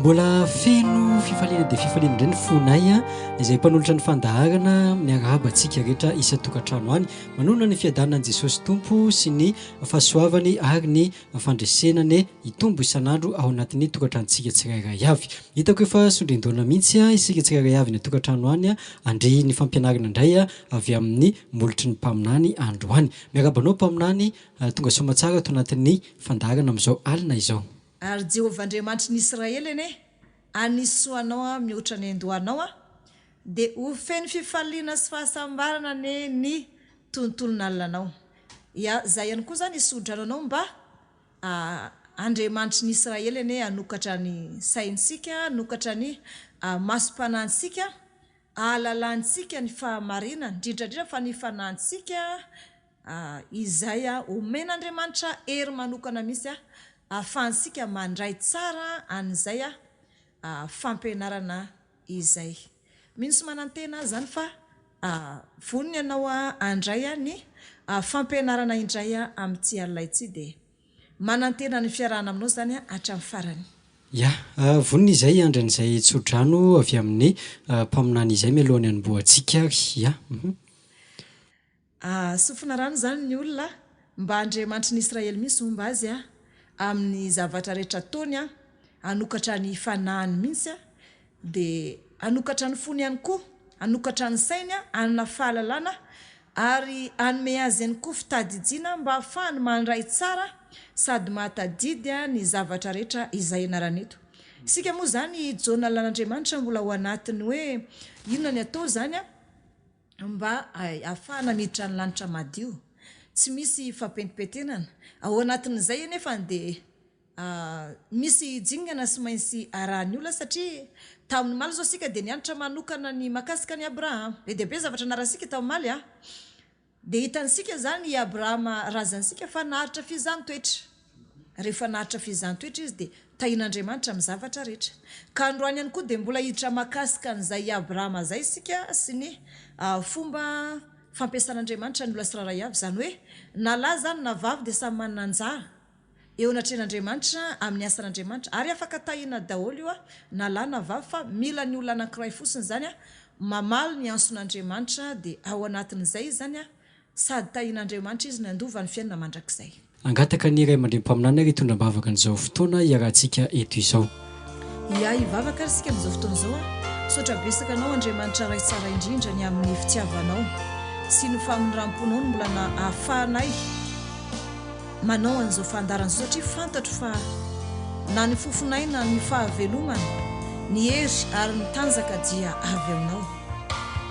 mbola feno fifaliana dia fifaliana indray ny fonay izay mpanolotra ny fandaharana miarahaba antsika rehetra isa-tokantrano any manonona ny fiadanana Jesosy Tompo sy ny fahasoavany ary ny fandresenany itombo isan'andro ao anatin'ny tokantranontsika tsirairay avy. Hitako efa sondrin-doana mihitsy isika tsirairay avy ny tokantrano any andry ny fampianarana indray avy amin'ny molotry ny mpaminany androany. Miarabanao mpaminany, tonga somatsara ato anatin'ny fandaharana amin'izao alina izao. Ary Jehovah Andriamanitry ny Israely ene anisoanao mihoatra ny andohanao dia ho feno fifaliana sy fahasambarana ny tontolona allanao. Ya zay ihany koa zany isodrananao mba Andriamanitry ny Israely ene anokatra ny saintsika, anokatra ny masom-panantsika, ahalalantsika ny fahamarinana, indrindra fa ny fanantsika izay omen'Andriamanitra hery manokana misy ahafahantsika mandray tsara an'izay fampianarana izay. Minsy manantena zany fa voniny ianao andray ny fampianarana indray amin'ity alina ity dia manantena ny fiarahana aminao zany hatramin'ny farany. Ya, voniny izay andran'izay tsodrano avy amin'ny mpaminany izay mialohany anomboantsika. Ya. Sofina rano zany ny olona mba Andriamanitry ny Israely misy momba azy amin'ny zavatra rehetra ataony anokatra ny fanahany mihitsy dia anokatra ny fony ihany koa, anokatra ny sainy anana fahalalana ary anome azy ihany koa fitadidiana mba ahafahany mandray tsara sady mahatadidy ny zavatra rehetra izay ianarana eto. Isika moa zany journal an'Andriamanitra mbola ao anatiny hoe inona ny atao zany mba ahafahana miditra ny lanitra madio, tsy misy fampentipentenana ao anatin'izay nefa dia misy jingana sy mainsy arahan'ny olona satria tamin'ny maly zao sika dia nianatra manokana ny makasika ny Abrahama be dia be zavatra narasika tamin'ny maly dia hitansika zany i Abrahama razantsika fa naharitra fizahanttoetra. Rehefa naharitra fizahanttoetra izy dia tahin'Andriamanitra amin'ny zavatra rehetra. Ka androany ihany koa dia mbola hiditra makasika an'izay Abrahama zay sika sy ny fomba fampiasan'Andriamanitra ny olona tsirairay avy, zany hoe nalahy zany na vavy dia samy manana anjara eo anatrehan'Andriamanitra amin'ny asan'Andriamanitra ary afaka tahina daholo io nalahy na vavy fa mila ny olona anankiray fotsiny zany mamaly ny anson'Andriamanitra dia ao anatin'izay zany sady tahin'Andriamanitra izy ny andova ny fiainana mandrakizay. Angataka ny iray aman-dreny mpaminany ary hitondram-bavaka an'izao fotoana iarahantsika eto izao. Ya hivavaka isika amin'izao fotoana izao sotra besaka anao Andriamanitra ray tsara indrindra ny amin'ny fitiavanao sy ny faminram-ponao no mbola ahafahanay manao an'izao fandaran'izao satria fantatro fa na ny fofonay na ny fahavelomana, ny hery ary ny tanjaka dia avy aminao.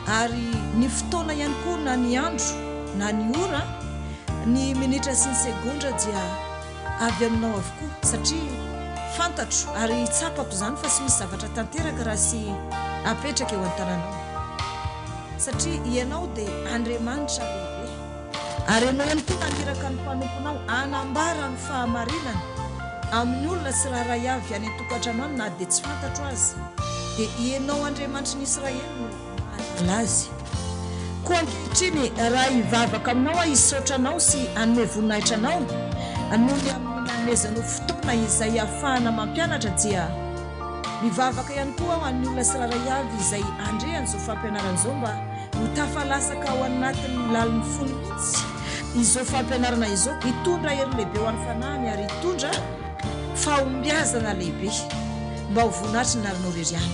Ary ny fotoana ihany koa na ny andro na ny ora, ny minitra sy ny segondra dia avy aminao avokoa satria fantatro ary tsapako zany fa sy misy zavatra tanteraka raha sy apetraka eo an-tananao satria ianao dia Andriamanitra lehibe ary ianao ihany koa naniraka ny mpanomponao anambara ny fahamarinana amin'ny olona tsirairay avy any an-tokantrano any na dia tsy fantatro azy dia ianao Andriamanitra ny Israely no malazy. Koa ankehitriny raha hivavaka aminao hisaotranao sy anome voninahitra anao noho ny amin'ny nanomezanao fotoana izay ahafahana mampianatra dia mivavaka ihany koa ho an'ny olona tsirairay avy izay andrehan'izao fampianaran'izao mba ho tafalasaka ao anatin'ny laliny fony mihitsy izao fampianarana izao, hitondra hery lehibe ho an'ny fanahany ary hitondra fahombiazana lehibe mba ho voninahitra ny narinao reriany.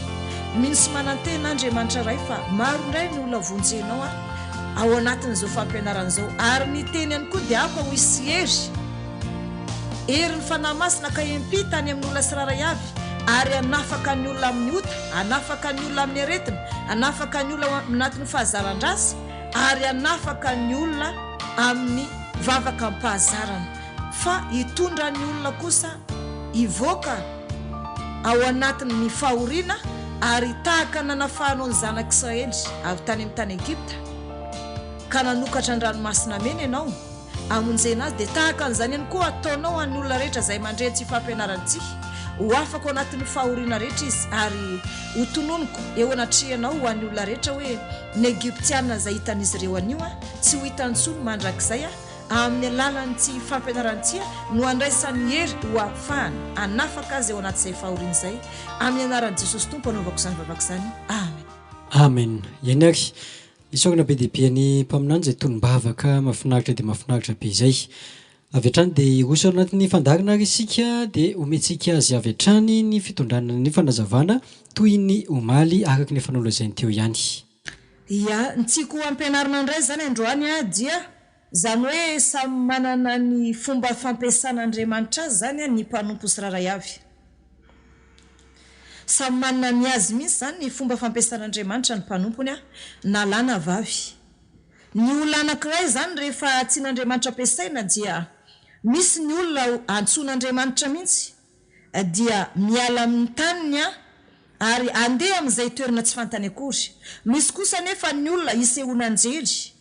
Minsy manantena Andriamanitra ray fa maro indray ny olona vonjenao ao anatin'izao fampianaran'izao ary ny teny ihany koa dia ako ho isy hery ny fanahy masina ka empita any amin'ny olona tsirairay avy ary anafaka ny olona amin'ny ota, anafaka ny olona amin'ny aretina, anafaka ny olona anatin'ny fahazaran-drasy ary anafaka ny olona amin'ny vavaka mpahazarana fa hitondra ny olona kosa hivoaka ao anatin'ny fahoriana ary tahaka nanafahanao ny zanak'Israely avy tany amin'ny tany Egipta ka nanokatra ny ranomasina mena ianao amonjena azy dia tahaka an'izany ihany koa ataonao an'ny olona rehetra izay mandretsy fampianarantsika ho afaka ao anatin'ny fahoriana rehetra izy ary ho tononoko eo anatrehanao ho an'ny olona rehetra hoe ny Egiptiana izay hitan'izy ireo anio tsy ho hitantsony mandrakizay amin'ny alalany tsy fampianarantsika no andraisany hery ho afahany anafaka azy eo anaty izay fahoriana izay amin'ny anaran'i Jesosy Tompo anaovako izany vavaka izany. Amen. Amen. Iany ary isokana be dia be ny mpaminany izay tolombavaka mahafinaritra dia mahafinaritra be izay. Avy hatrany dia hoso anatin'ny fandarina ary isika dia omentsika azy avy hatrany ny fitondrana ny fanazavana toy ny omaly araka ny fanolazainy teo ihany. Ya, ny tiako ampianarina indray zany androany dia zany hoe samy manana ny fomba fampiasan'Andriamanitra azy zany ny mpanompo tsiraray avy. Samy manana ny azy mihitsy zany ny fomba fampiasan'Andriamanitra ny mpanompony na lahy na vavy. Ny olona anankiray zany rehefa tian'Andriamanitra ampiasaina dia misy ny olona antsoin'Andriamanitra mihitsy dia miala amin'ny taniny ary andeha amin'izay toerana tsy fantany akory. Misy kosa nefa ny olona isehoana anjely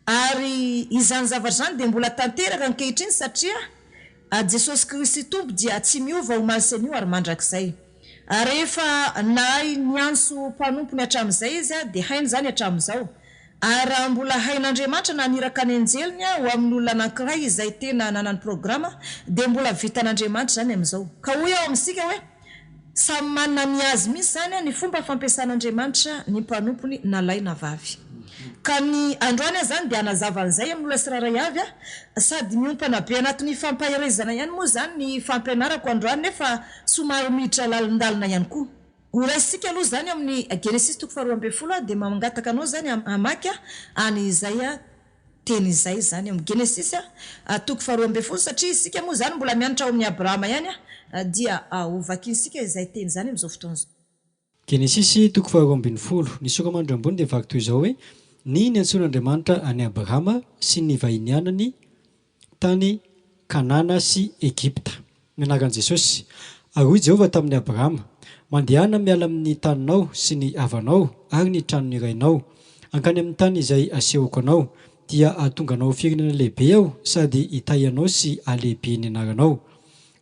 ary izany zavatra zany dia mbola tanteraka ankehitriny satria Jesosy Kristy Tompo dia tsy miova ho maly sy anio ary mandrakizay. Rehefa nahay ny antso mpanompony hatramin'izay izy dia hainy zany hatramin'izao. Ary mbola hain'Andriamanitra naniraka ny anjeliny ho amin'ny olona anankiray izay tena nanany programa dia mbola vitan'Andriamanitra zany amin'izao. Ka hoy ao amintsika hoe samy manana ny azy mihitsy zany ny fomba fampiasan'Andriamanitra ny mpanompony na lahy na vavy. Ka ny androany zany dia anazavan'izay amin'ny olona tsiraray avy sady miompana be anatin'ny fampaherezana ihany moa zany ny fampianarako androany nefa somary miditra lalindalina ihany koa. Horaisika aloha zany amin'ny Genesis 2:12 dia mangataka anao zany amaky any izay teny izay zany amin'ny Genesis 2:12 satria isika moa zany mbola mianatra ao amin'ny Abrahama ihany dia ovakinsika izay teny zany amin'izao fotoana izao. Genesis 2:12 ny sokamandro ambony dia vaky toy izao hoe ny antsoin'Andriamanitra any Abrahama sy ny vahiny anany tany Kanana sy Egypta. Menaran'i Jesosy ary hoy Jehovah tamin'ny Abrahama mandehana miala amin'ny taninao sy ny havanao ary ny tranony irainao ankany amin'ny tany izay asehoko anao dia ahatonga anao firenena lehibe aho sady hitay anao sy alehibe ny anaranao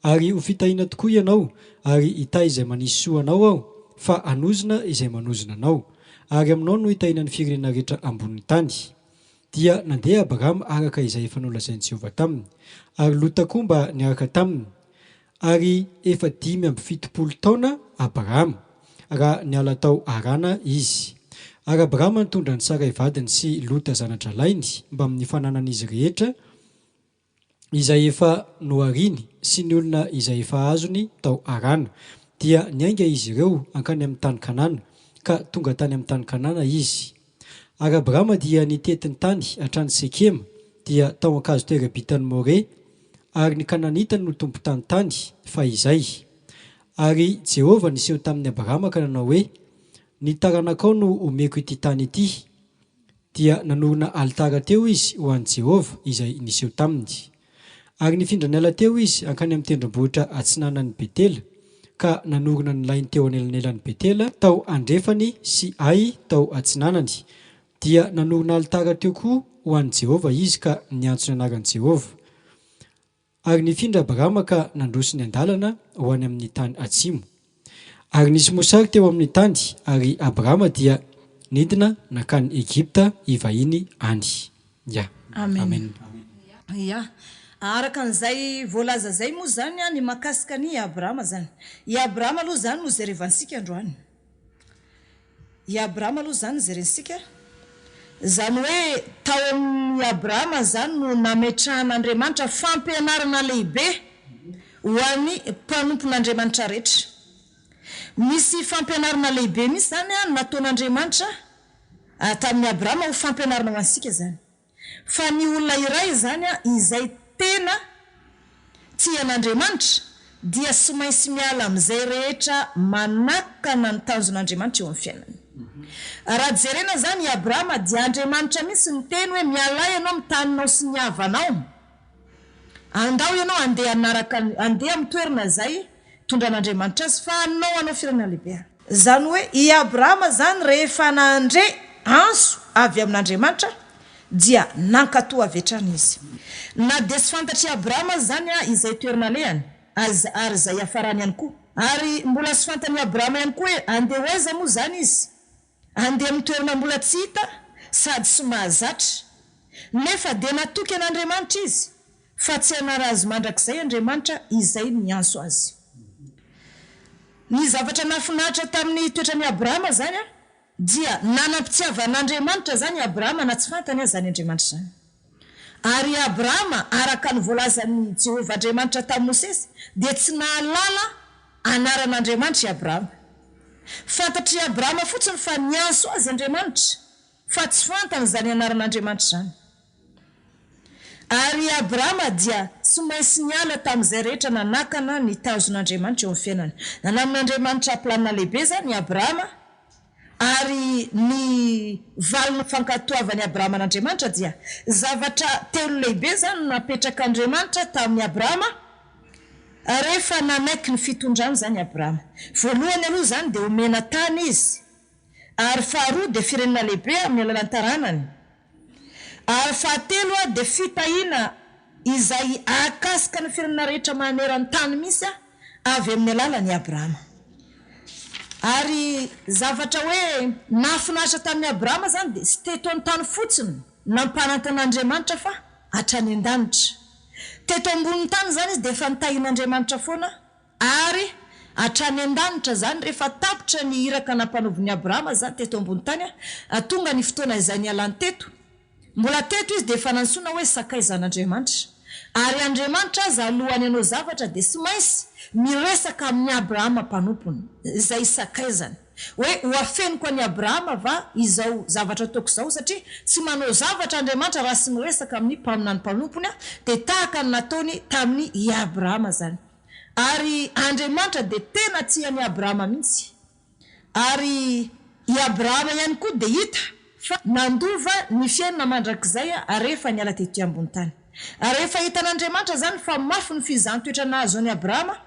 ary ho fitahiana tokoa ianao ary hitay izay manisy soa anao aho fa anozona izay manozona anao ary aminao no hitahina ny firenena rehetra ambonin'ny tany. Dia nandeha Abrahama araka izay efa nolazain'i Jehovah taminy ary Lota koa mba niaraka taminy ary efa 570 taona Abrahama raha niala tao Harana izy. Ary Abrahama nitondra ny Sarai vadiny sy Lota zanatra lainy mba amin'ny fananan'izy rehetra izay efa nohariny sy ny olona izay efa azony tao Harana. Dia niainga izy ireo ankany amin'ny tany Kanana ka tonga tany amin'ny tany Kanana izy. Ary Abrahama dia nitetin'ny tany hatrany Sekema dia tao ankazo toera-bitany More ary ny Kananita no tompo tany fa izay. Ary Jehovah niseho tamin'ny Abrahama ka nanao hoe ny taranakao no omeko ity tany ity. Dia nanorina alitara teo izy ho an'i Jehovah izay niseho taminy. Ary nifindra niala teo izy ankany amin'ny tendrombohitra atsinanan'ny Betela ka nanorina ny lainy teo anelanelan'ny Betela tao andrefany sy Ai tao atsinanany. Dia nanorina alitara teo koa ho an'i Jehovah izy ka niantso ny anaran'i Jehovah. Ary nifindra Abrahama ka nandroso ny andalana ho any amin'ny tany atsimo. Ary nisy mosary teo amin'ny tany ary Abrahama dia nidina nakany Egypta ivahiny any. Ya. Amen. Ya. Araka an'izay voalaza zay moa zany ny makasika ny Abrahama zany. I Abrahama aloha zany no jerevansika androany. I Abrahama aloha zany jerentsika. Zany hoe tao amin'ny Abrahama zany no nametrahan'Andriamanitra fampianarana lehibe ho an'ny mpanompon'Andriamanitra rehetra. Misy fampianarana lehibe misy zany nataon'Andriamanitra tamin'ny Abrahama ho fampianarana ho ansika zany. Fa ny olona iray zany izay tena tian'Andriamanitra dia sy maintsy miala amin'izay rehetra manakana ny tanjon'Andriamanitra eo amin'ny fiainany. Raha jerena zany Abrahama dia Andriamanitra mihitsy ny teny hoe miala ianao amin'ny taninao sy ny havanao. Andao ianao andeha amin'ny toerana izay tondran'Andriamanitra azy fa anao firenena lehibe. Zany hoe i Abrahama zany rehefa nandre anso avy amin'Andriamanitra dia nankatoa avy hatrany izy. Na dia sy fantatry Abrahama zany izay toerana lehany ary izay hafarany ihany koa. Ary mbola sy fantany Abrahama ihany koa hoe andeha hoaiza moa zany izy. Andeha amin'ny toerana mbola tsy hita sady sy mahazatra. nefa dia natoky an'Andriamanitra izy fa tsy hanara azy mandrakizay Andriamanitra izay nianso azy. Ny zavatra nafinahitra tamin'ny toetran'ny Abrahama zany a dia nanam-pitiavan'Andriamanitra zany Abrahama na tsy fantany azy zany Andriamanitra zany. Ary Abrahama araka ny voalazan'ny Jehovah Andriamanitra tamin'ny Mosesy dia tsy nahalala anaran'Andriamanitra i Abrahama. Fantatry Abrahama fotsiny fa nianso azy Andriamanitra fa tsy fantany zany anaran'Andriamanitra zany. Ary Abrahama dia tsy maintsy niala tamin'izay rehetra nanakana ny tazon'Andriamanitra eo amin'ny fiainany. Nanamin'Andriamanitra planina lehibe zany Abrahama, ary ny valiny fankatoavan'ny Abrahama n'Andriamanitra dia zavatra telo lehibe zany napetraka Andriamanitra tamin'ny Abrahama rehefa nanaiky ny fitondrany zany Abrahama. Voalohany aloha zany dia omena tany izy, ary faharoa dia firenena lehibe amin'ny alalan'ny taranany, ary fahatelo dia fitahiana izay akasika ny firenena rehetra maneran'ny tany misy avy amin'ny alalan'ny Abrahama. Ary zavatra hoe nafinahitra tamin'ny Abrahama zany dia sy teto amin'ny tany fotsiny nampanantan'Andriamanitra fa hatrany an-danitra. Teto ambonin'ny tany zany izy dia efa nitahian'Andriamanitra foana, ary hatrany an-danitra zany rehefa tapitra ny iraka nampanaovan'ny Abrahama zany teto ambonin'ny tany tonga ny fotoana izay nialany teto. Mbola teto izy dia efa nansoina hoe sakaizan'Andriamanitra. Ary Andriamanitra aza alohany anao zavatra dia sy mainsy miresaka amin'ny Abrahama mpanompony izay sakaizany hoe hoafeniko any Abrahama va izao zavatra ataoko izao, satria tsy manao zavatra Andriamanitra raha sy miresaka amin'ny mpaminany mpanompony dia tahaka ny nataony tamin'ny i Abrahama zany. Ary Andriamanitra dia tena tian'ny Abrahama mihitsy, ary i Abrahama ihany koa dia hita fa nandova ny fiainana mandrakizay rehefa niala teto ambony tany. Rehefa hitan'Andriamanitra zany fa mafy ny fizahn-toetra nahazo any Abrahama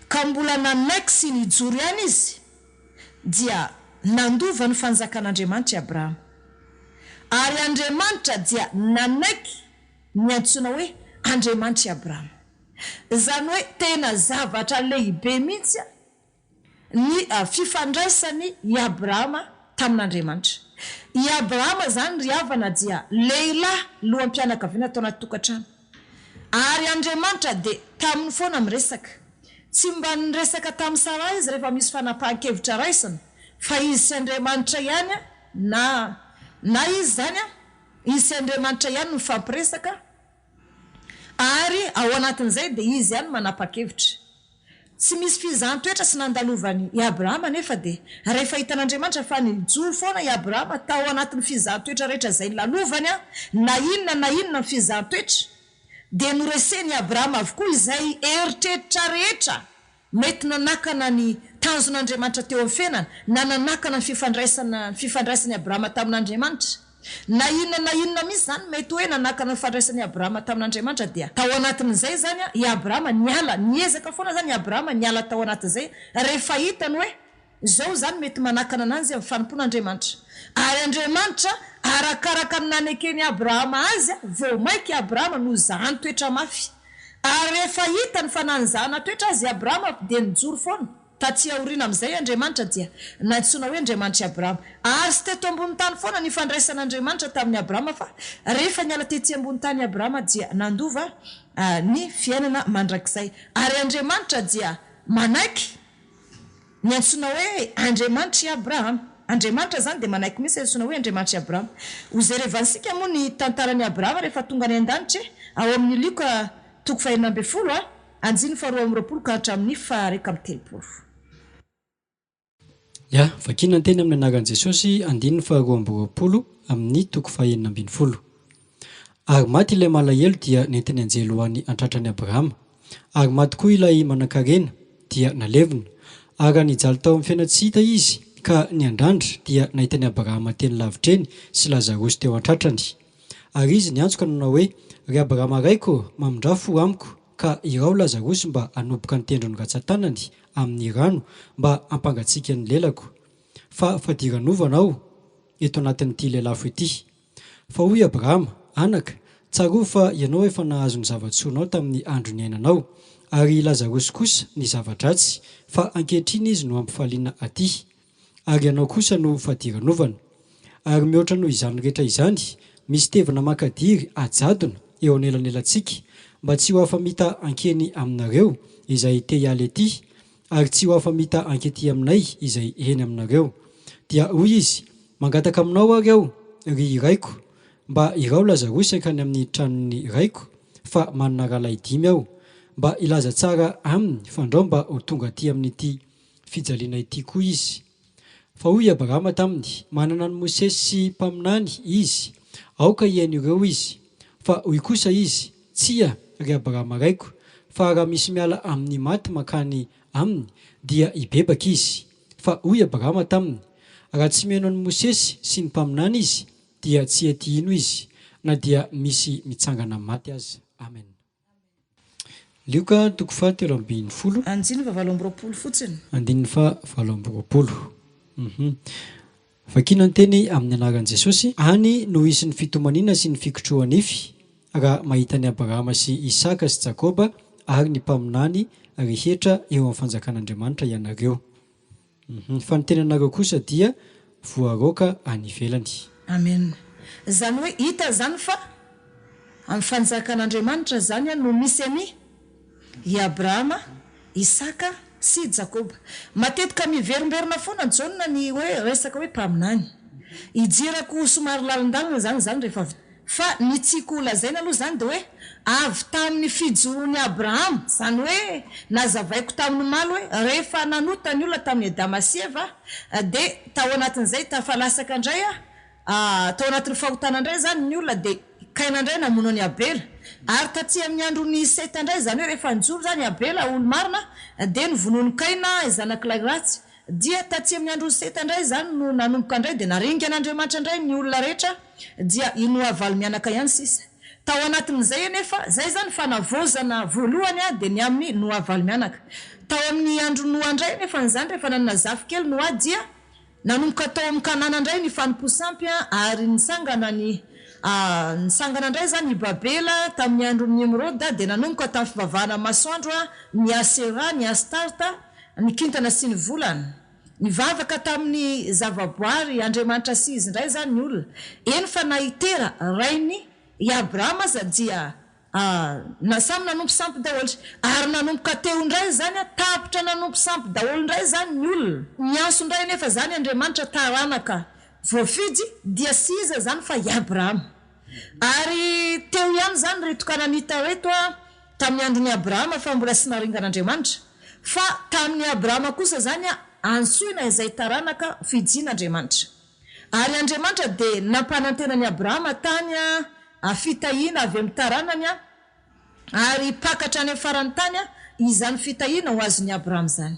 ka mbola nanaiky sy nijoro ihany izy, dia nandova ny fanjakan'Andriamanitra i Abrahama. Ary Andriamanitra dia nanaiky ny antsoina hoe Andriamanitra i Abrahama. Zany hoe tena zavatra lehibe mihitsy ny fifandraisany i Abrahama tamin'Andriamanitra. I Abrahama zany ry havana dia lehilahy loham-pianakaviana tao anaty tokantrano, ary Andriamanitra dia tamin'ny foana miresaka. Tsy mba niresaka tamin'ny Sara izy rehefa misy fanapahan-kevitra raisina, fa izy sy Andriamanitra ihany na izy zany izy sy Andriamanitra ihany mifampiresaka, ary ao anatin'izay dia izy ihany manapa-kevitra. Tsy misy fizahn-toetra sy nandalovany i Abrahama, nefa dia rehefa hitan'Andriamanitra fa nijoro foana i Abrahama tao anatin'ny fizahn-toetra rehetra izay lalovany na inona ny fizahn-toetra, dia noreseny Abrahama avokoa izay eritreritra rehetra mety nanakana ny tanjon'Andriamanitra teo amin'ny fiainana, na nanakana ny fifandraisan'ny Abrahama tamin'Andriamanitra, na inona misy zany mety hoe nanakana ny fifandraisan'ny Abrahama tamin'Andriamanitra. Dia tao anatin'izay zany i Abrahama niala, niezaka foana zany i Abrahama niala tao anatin'izay rehefa hitany hoe zao zany mety manakana ananzy amin'ny fanompon'Andriamanitra. Ary Andriamanitra arakaraka ny nanekeny Abrahama azy vao maiky Abrahama no zahany toetra mafy. Ary rehefa hitany fa nanzahana toetra azy Abrahama dia nijoro foana. Taty aoriana amin'izay Andriamanitra dia nantsoina hoe Andriamanitra Abrahama. Ary sy teto ambony tany foana ny fandraisan'Andriamanitra tamin'ny Abrahama, fa rehefa niala tety ambony tany Abrahama dia nandova ny fiainana mandrakizay. Ary Andriamanitra dia manaiky ny antsoina hoe Andriamanitra i Abrahama. Andriamanitra zany dia manaiky mihitsy antsoina hoe Andriamanitra i Abrahama. Hozerevansika moa ny tantaran'i Abrahama rehefa tonga any an-danitra ao amin'ny Luka 2:20 andiny 2:20 ka hatramin'ny 2:30. Ya, vakina ny teny amin'ny anaran'i Jesosy andininy 2:20 amin'ny 2:20. Ary maty ilay malahelo dia nentiny anjely ho an'ny antratrany Abrahama. Ary maty koa ilay manan-karena dia nalevina. Ary nijaly tao amin'ny fiaina tsy hita izy, ka ny andrandra dia nahitany Abrahama teny lavitreny sy Lazarosy teo antratrany. Ary izy niantsoka nanao hoe, ry Abrahama raiko, mamindrafo amiko, ka irao Lazarosy mba anoboka ny tendrony ratsan-tanany amin'ny rano mba ampangatsiaka ny lelako. Fa fadiranovanao eto anatin'ity lelafo ity. Fa hoy Abrahama, anaka, tsaro fa ianao efa nahazo ny zavatsoanao tamin'ny andro ny ainanao, ary Lazarosy kosa ny zavadratsy, fa ankehitriny izy no ampifaliana aty, ary ianao kosa no fadiranovana. Ary mihoatra noho izany rehetra izany, misy tevina makadiry ajadona eo anelanelantsika mba tsy ho afamita ankeny aminareo izay te hialy ety ary tsy ho afamita ankety aminay izay eny aminareo dia hoy izy mangataka aminao ary aho ry raiko mba irao lazarosy ankany amin'ny tranony raiko fa manana rahalay 5 aho mba ilaza tsara aminy fandrao mba ho tonga aty amin'ity fijaliana ity koa izy fa hoy Abrahama taminy manana ny Mosesy sy Mpaminany izy aoka hiaino ireo izy fa hoy kosa izy tsia ry Abrahama raiko fa raha misy miala amin'ny maty makany aminy dia ibebaka izy fa hoy Abrahama taminy raha tsy meno ny Mosesy sy ny Mpaminany izy dia tsy atino izy na dia misy mitsangana maty aza. Amen. Lioka toko fa 7:20 andiny fa 7:20 fotsiny andininy fa 7:20 vakina ny teny amin'ny anaran'i Jesosy any no isy ny fitomaniana sy ny fikotroha nify raha mahita ny Abrahama sy Isaka sy Jakoba ary ny Mpaminany rehetra eo amin'ny fanjakan'Andriamanitra ianareo. Fa ny teny anareo kosa dia voaroka any ivelany. Amen. Zany hoe hita zany fa amin'ny fanjakan'Andriamanitra zany no misy any i Abrahama, Isaka sy Jakoba. Matetika miverimberina foana jonona ny hoe resaka hoe Mpaminany. Ijerako somary lalindalina zany rehefa fa ny tsiko lazaina aloha zany de hoe avy tamin'ny fijoroan'ny Abrahama, zany hoe nazavaiko tamin'ny malo hoe rehefa nanota ny olona tamin'ny Adama sy Eva de tao anatin'izay tafalasaka indray tao anatin'ny fahotana indray zany ny olona de Kaina indray namono ny Abela ary taty amin'ny andron'ny Seta indray zany hoe rehefa nijoro zany Abela olo marina de nyvonoany Kaina zanak'ilay ratsy dia taty amin'ny andron'ny Seta indray zany no nanomboka indray de naringan'Andriamanitra indray ny olona rehetra dia inoavaly mianaka ihany sisa tao anatin'izay nefa zay zany fanavozana voalohany de ny amin'ny noavaly mianaka tao amin'ny andro Noa indray nefa zany rehefa nanana zafy kely Noa dia nanomboka tao amin'ny Kanana indray ny fanomposampy ary nisangana indray zany i Babela tamin'ny andron'ny Nimroda de nanomboka tamin'ny fivavahana masoandro ny Asera, ny Astarta, ny kintana sy ny volana. Nivavaka tamin'ny zavaboary Andriamanitra sy izy indray zany ny olona. Eny fa nahitera rainy i Abrahama aza dia samy nanompo sampy daholo ary nanomboka teo indray zany tapitra nanompo sampy daholo indray zany ny olona. Ny anso indray nefa zany Andriamanitra taranaka voafidy dia sy iza zany fa i Abrahama. Ary teo ihany zany reto kananita reto tamin'ny andron'ny Abrahama fa mbola sy naringan'Andriamanitra fa tamin'ny Abrahama kosa zany ansoina izay taranaka fijin'Andriamanitra. Ary Andriamanitra de nampanantenany Abrahama tany fitahiana avy amin'ny taranany ary pakatra any amin'ny farany tany izany fitahiana ho azon'ny Abrahama zany.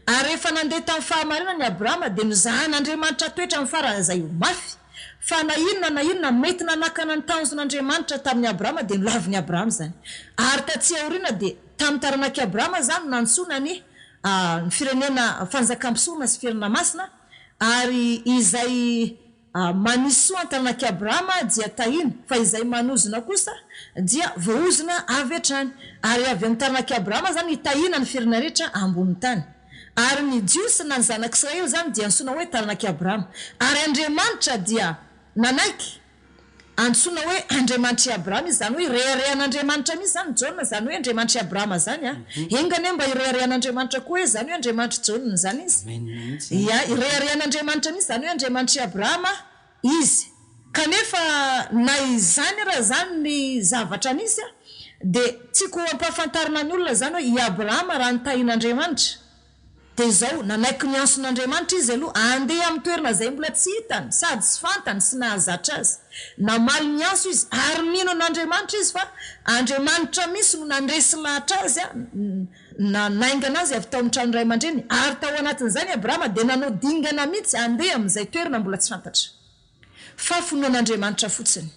Ary rehefa nandeha tamin'ny fahamarinany Abrahama de nizahan'Andriamanitra toetra amin'ny farany izay ho mafy fa na inona mety nanakana ny tanjon'Andriamanitra tamin'ny Abrahama de nilavin'ny Abrahama zany. Ary tatsy aoriana de tamin'ny taranak'i Abrahama zany nantsona ny firenena fanjakam-pisorona sy firenena masina ary izay manisy soa ny taranak'i Abrahama dia tahina fa izay manozona kosa dia voaozona avy hatrany. Ary avy amin'ny taranak'i Abrahama zany tahina ny firenena rehetra ambony tany. Ary ny Jiosy na ny zanak'Israely zany dia ansona hoe taranak'i Abrahama. Ary Andriamanitra dia nanaiky ansona hoe Andriamanitra Abrahama izany hoe reharehan'Andriamanitra mihitsy zany Jona zany hoe Andriamanitra Abrahama zany engane mba ireharehan'Andriamanitra koa zany hoe Andriamanitra Jona zany izy ireharehan'Andriamanitra mihitsy zany hoe Andriamanitra Abrahama izy kanefa na izany raha zany ny zavatra nisy de tsiko ampafantarina ny olona zany hoe i Abrahama raha nitahin'Andriamanitra de zao nanaiky ny anson'Andriamanitra izy aloha andeha amin'ny toerana zay mbola tsy hitany sady sy fantany sy nahazatra azy namaly ny anso izy ary mino n'Andriamanitra izy fa Andriamanitra misy no nandresy lahatra azy naingana azy avy tao amin'ny trano ray aman-dreny ary tao anatin'izany Abrahama de nanao dingana mihitsy andeha amin'izay toerana mbola tsy fantatra fa fonoan'Andriamanitra fotsiny.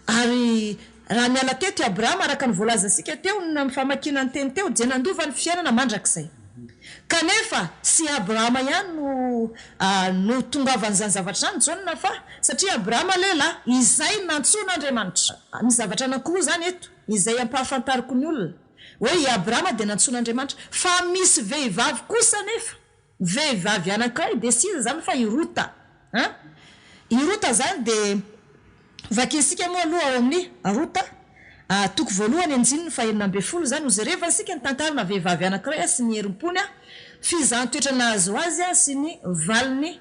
Ary raha miala teto Abrahama araka ny voalazantsika teo na famakiana ny teny teo dia nandova ny fiainana mandrakizay. Kanefa sy Abrahama ihany no tongavany zany zavatra zany Jona fa satria Abrahama lehilahy izay nantsoan'Andriamanitra. Ny zavatra anankiroa zany eto izay ampahafantariko ny olona hoe i Abrahama de nantsoan'Andriamanitra fa misy vehivavy kosa nefa vehivavy anankiray de sy iza zany fa irota irota zany de vakisika moa aloha ao amin'ny rota toko voalohany anjininy fahenina ambe folo zany ozereva sika ny tantarana vehivavy anankiray sy ny herimpony fizahn-toetra nahazo azy sy ny valiny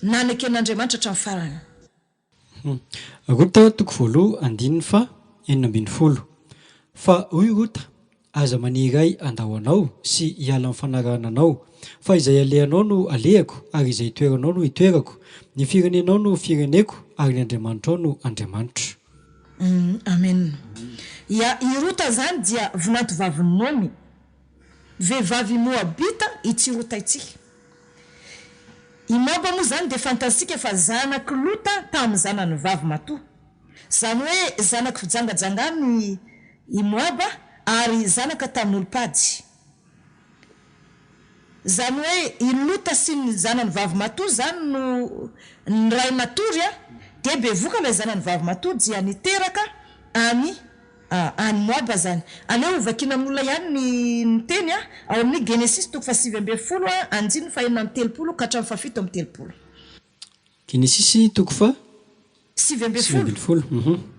naneky an'Andriamanitra hatramin'ny farany. Rota toko voaloha andininy fa enina ambin'ny folo. Fa hoy rota aza maniray andahoanao sy hiala amin'ny fanarananao, fa izay alehanao no alehako ary izay itoeranao no itoerako, ny firenenao no fireneko ary ny Andriamanitra ao no Andriamanitra. Amen. Ya irota zany dia vinanto vaviny Nomi, vehivavy Moabita ity rota ity. I Moaba moa zany de fantasika fa zanaky Lota tamin'ny zanany vavy matoa. Zany hoe zanaky fijangajangany i Moaba ary zanaka tamin'ny olopady. Zany hoe i Lota sy ny zanany vavy matoa zany no ny ray matory de bevoka ilay zanany vavy matoa dia niteraka any Moaba zany. Aleo vakina amin'olona ihany ny teny ao amin'ny Genesis toko 7:10 andininy fahenina amby telopolo ka hatramin'ny fafito amby telopolo. Genesis toko fa 7:10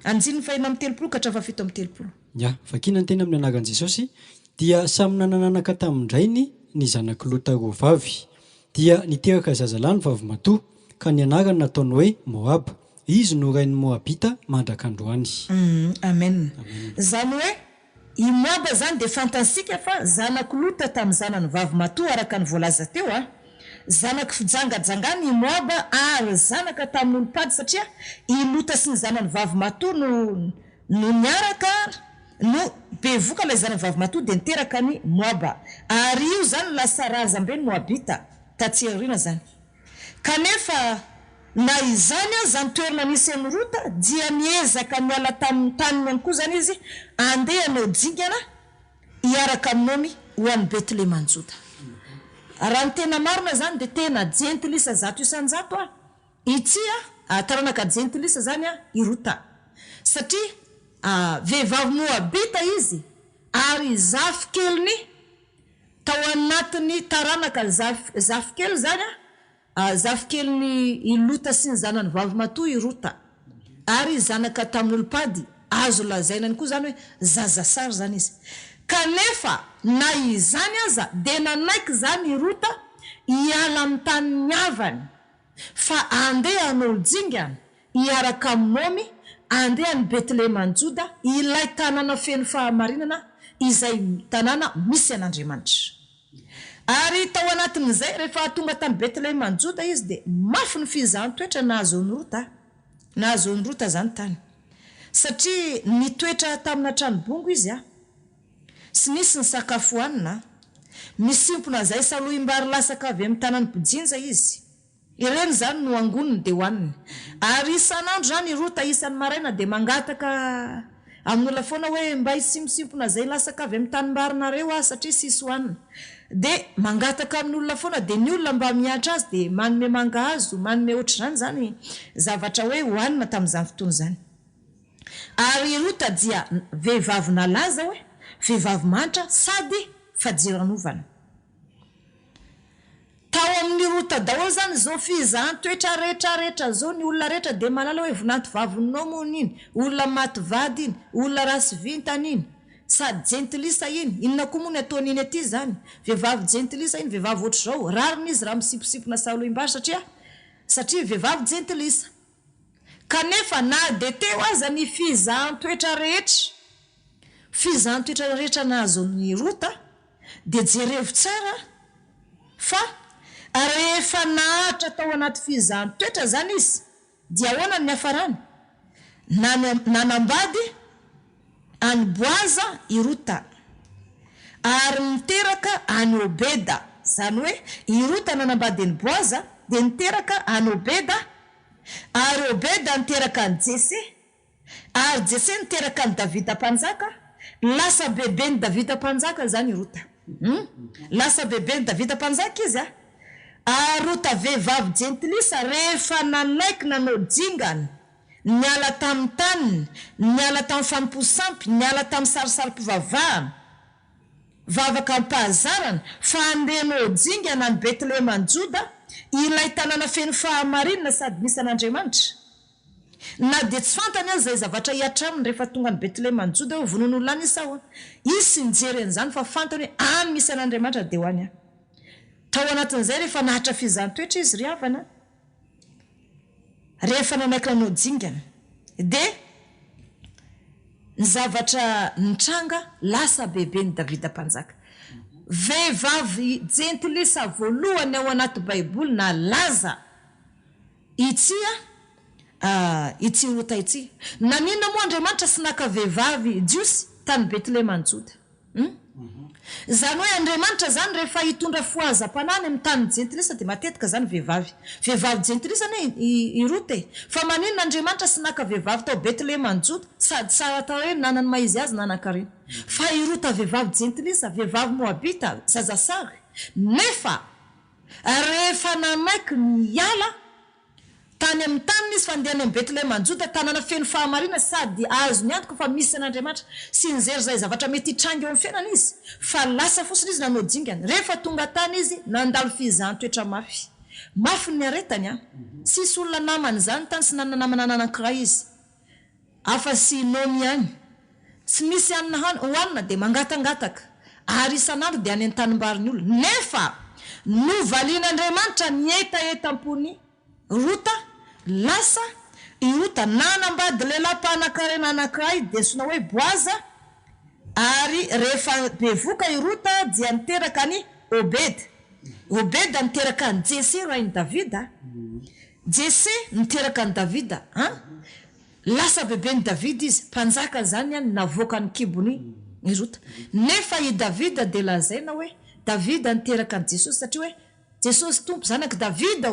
andininy fahenina amby telopolo ka hatramin'ny fafito amby telopolo. Ya, vakina ny teny amin'ny anaran'i Jesosy dia samy nanananaka tamin'indrainy ny zanaky Lota roa vavy, dia niteraka zazalahy ny vavy matoa ka ny anarany nataony hoe Moab. Izy no rain'ny Moabita mandrakandroany. Amen. Zany hoe i Moaba zany de fantasika fa zanaky Lota tamin'ny zanany vavy matoa araka ny voalaza teo zanaky fijangajangany i Moaba ary zanaka tamin'ny olopady satria i Lota sy ny zanany vavy matoa no niaraka no bevoka ilay zanany vavy matoa de niteraka ny Moaba ary io zany lasa razambe ny Moabita tatsy aoriana zany. Kanefa na izany zany toerana nisy amin'ny rota dia niezaka miala tamin'ny taniny ihany koa zany izy andeha hanao dingana hiaraka amin'ny Nomi ho an'ny Betlehema Juda. Raha ny tena marina zany de tena jentilisa zato isanjato ity taranaka jentilisa zany i rota satria vehivavy Moabita izy ary zafy keliny tao anatin'ny taranaka zafy kely zany zafy keliny i Lota sy ny zanany vavy matoa i rota ary zanaka tamin'ny olopady azo lazainany koa zany hoe zazasary zany izy. Kanefa na izany aza de nanaiky zany i rota hiala amin'ny tany miavany fa andeha hanao dingana hiaraka amin'ny Nomi andeha ny Betlehema Juda ilay tanàna feno fahamarinana izay tanàna misy an'Andriamanitra. Ary tao anatin'izay rehefa tonga tany Betlehema Juda izy de mafy ny fizahan-toetra nahazoany rota zany tany satria nitoetra tamina tranobongo izy sy nisy ny sakafo hoanina, misimpona zay saloim-bary lasaka avy amin'ny tanany Pijinja izy ireny zany no angoniny de hoaniny ary isan'andro zany i rota isan'ny maraina de mangataka amin'olona foana hoe mba isimpisimpona zay lasaka avy amin'ny tanimbarinareo satria sisy hoanina de mangataka amin'olona foana de ny olona mba miatra azy de manome mangahazo manome ohatr'izany zany zavatra hoe hoanina tamin'izany fotoana zany. Ary rota dia vehivavy nalaza hoe vehivavy mantra sady fajiranovana. Tao amin'ny rota daholo zany zao fizahan-toetra rehetrarehetra zao ny olona rehetra de malala hoe vinanto vaviny Nomi iny, olona maty vady iny, olona rasy vintany iny, sady jentilisa iny, inona koa moa ny ataon'iny aty zany, vehivavy jentilisa iny, vehivavy ohatr'izao, rariny izy raha misiposipona saloim-bary satria vehivavy jentilisa. Kanefa na de teo aza ny fizahan-toetra rehetra nahazon'ny rota de jerevo tsara fa rehefa nahatra tao anaty fizahan-toetra zany izy dia ahoana ny hafarany nanambady any Boaza i rota ary niteraka any Obeda. Zany hoe i rota nanambady any Boaza de niteraka any Obeda ary Obeda niteraka any Jese ary Jese niteraka any Davida mpanjaka, lasa bebeny Davida mpanjaka zany i rota. Lasa bebeny Davida mpanjaka izy ary rota vehivavy jentilisa rehefa nanaiky nanao dingana niala tamin'ny taniny, niala tamin'ny famposampy, niala tamin'ny sarisarym-pivavahana vavaka mpahazarana fa andehanao dingana ny Betlehema Juda ilay tanàna feno fahamarinana sady misy an'Andriamanitra. na dia tsy fantany azy zay zavatra hiatraminy rehefa tonga ny Betlehema Juda hoe vonon'olona any sao izy sy nijery an'izany fa fantany hoe any misy an'Andriamanitra dia ho any tao anatin'izay rehefa nahatra fizahn-toetra izy ry havana rehefa nanaikina no dingana dia ny zavatra nitranga lasa bebe ny Davida mpanjaka vehivavy jentilisa voalohany ao anaty baiboly na laza itsya itsy Rota itsy nanina moa Andriamanitra sy naka vehivavy jiosy tany Betlehema Juda zany hoe Andriamanitra zany rehefa hitondra foazam-panany amin'ny tany jentilisa dia matetika zany vehivavy jentilisa ne Rota fa maninona Andriamanitra sy naka vehivavy tao Betlehema Juda sady sara tao hoe nanany maizy azy nanankareny fa Rota vehivavy jentilisa vehivavy moabita zazasary nefa rehefa nanaiky niala tany amin'ny taniny izy fa ndehany amin'ny Betlehema Juda tanana feno fahamarina sady azo ny antoko fa misy an'Andriamanitra sy nijery zay zavatra mety hitrangy eo amin'ny fiainana izy fa lasa fosiny izy nanao dingana rehefa tonga tany izy nandalo fizahan-toetra mafy ny aretany sisy olona namany zany tany sy nananamana nanankiray izy afa sy nomy any tsy misy anina hoanina dia mangatangataka ary isan'andro dia any an-tanimbariny olona nefa novalian'Andriamanitra nietaetam-pony Rota lasa Rota nanambady lelam-panankarena anankiray dia sona hoe Boaza ary rehefa bevoka Rota dia niteraka ny Obeda niteraka ny Jese rainy Davida Jese niteraka ny Davida lasa bebe ny Davida izy mpanjaka zany navoaka ny kibony Rota nefa i Davida dia lazaina hoe Davida niteraka ny Jesosy satria hoe Jesosy tompo zanaky Davida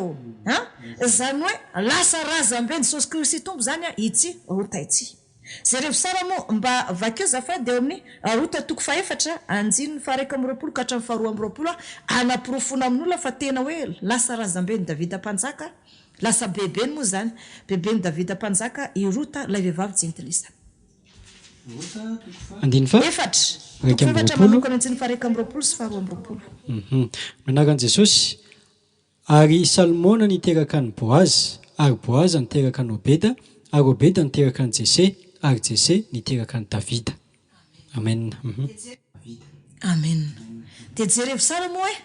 zany hoe lasa razambe Jesosy Kristy tompo zany itsy Rota itsy zay rehefa sara moa mba vakeo zafady eo amin'ny Rota 4 anjiny 1 ka hatramin'ny 2 anaporofona amin'olona fa tena hoe lasa razambe ny Davida mpanjaka lasa bebeny moa zany bebe ny Davida mpanjaka i Rota ilay vehivavy jentilisa manaraka an' Jesosy ary Salmona niteraka ny Boazy ary Boaza niteraka ny Obeda ary Obeda niteraka ny Jese ary Jese niteraka ny Davida amen dia jerevy sara moa hoe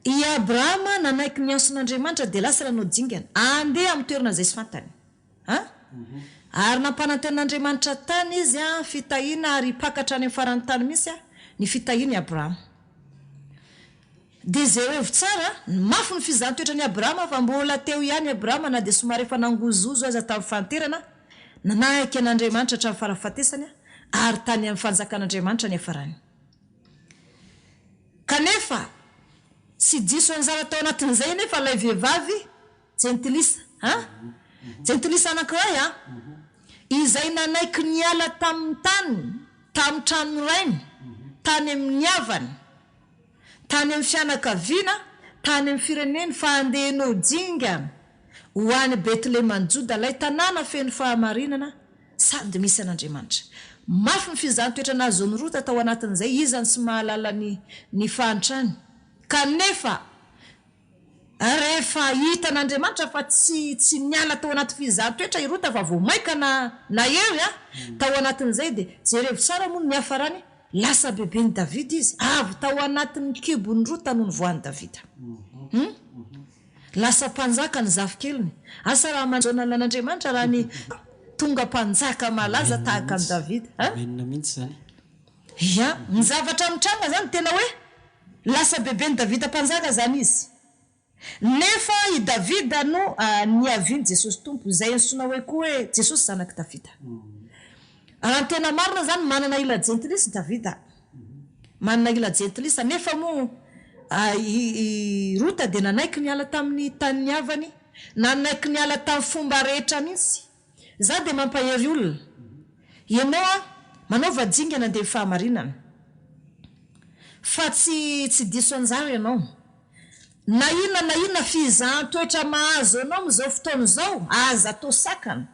i Abrahama nanaiky ny anson'Andriamanitra dia lasa nanao dingana andeha amin'ny toerana zay sy fantany ary nampananten'Andriamanitra tany izy fitahina ary pakatra any amin'ny farany tany misy ny fitahiny Abrahama dia jerevy tsara mafy ny fizahan-toetra ny Abrahama fa mbola teo ihany Abrahama na dia somary efa nangozozo aza tamin'ny fanterana nanaiky an'Andriamanitra hatramin'ny farafatesany ary tany amin'ny fanjakan'Andriamanitra ny afarany kanefa sy diso anjara tao anatin'izay nefa ilay vehivavy jentilisa anankiray izay nanaiky niala tamin'ny tamin'ny trano rainy tany amin'ny havany tany amin'ny fianakaviana tany amin'ny fireneny fa andehanao dingana ho any Betlehema Juda ilay tanàna feno fahamarinana sady misy an'Andriamanitra mafy ny fizahan-toetra nazo ny Rota tao anatin'izay izany sy mahalala ny fahantrany kanefa rehefa hita n'Andriamanitra fa tsy miala tao anaty fizahan-toetra i Rota fa vao maika na ery tao anatin'izay dia jerevy sara moa ny hafarany lasa bebe ny Davida izy avy tao anatin'ny kibony Rota noho ny voan'ny Davida lasa mpanjaka ny zafikeliny asa raha manjona n'Andriamanitra raha ny tonga mpanjaka malaza tahaka ny Davida ny zavatra mitranga zany tena hoe lasa bebe ny Davida mpanjaka zany izy nefa i Davida no niaviany Jesosy tompo izay nsona hoe koa hoe Jesosy zanaky Davida raha tena marina zany manana ila jentilisa Davida manana ila jentilisa nefa moa i Rota dia nanaiky niala tamin'ny tany niavany nanaiky niala tamin'ny fomba rehetra mihitsy za dia mampahery olona ianao manao vadingana dia fahamarinana fa tsy diso anjara ianao na inona fizahan-toetra mahazo anao amin'izao fotoana izao aza atao sakana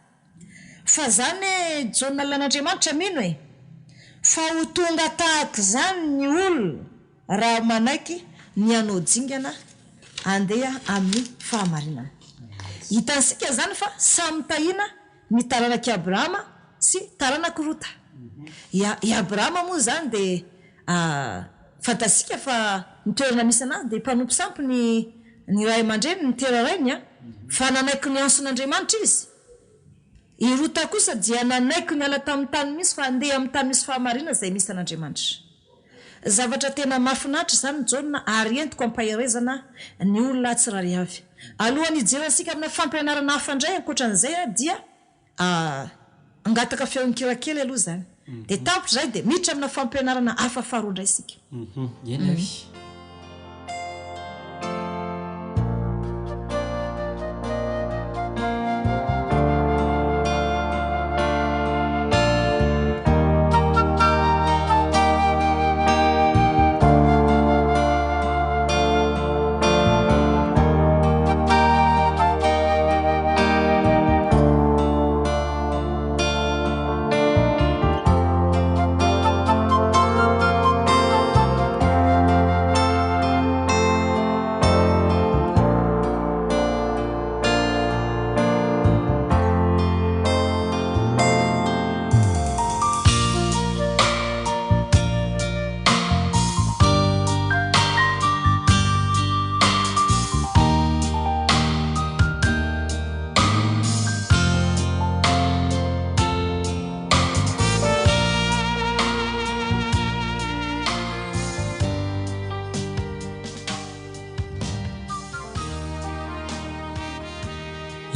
fa zany jaona lan'Andriamanitra mino fa ho tonga tahaka zany ny olona raha manaiky ny anao dingana andeha amin'ny fahamarinana hitansika zany fa samy tahina ny taranak'i Abrahama sy taranak'i Rota. I Abrahama moa zany de fantasika fa ny toerana misy anazy de mpanompo sampy ny ray aman-dreny ny terarainy fa nanaiky ny anson'Andriamanitra izy. I Rota kosa dia nanaiky ny ala tamin'ny tany misy fa andeha amin'ny tany misy fahamarina zay misy an'Andriamanitra. Zavatra tena mahafinaritra zany Jaona ary entiko ampaherezana ny olona tsirairay avy. Alohan'ny hijerasika amina fampianarana hafandray ankoatran'izay dia angataka feon-kira kely aloha zany. De tapitra zay de miditra amina fampianarana hafa faharoa indray isika. Eny avy.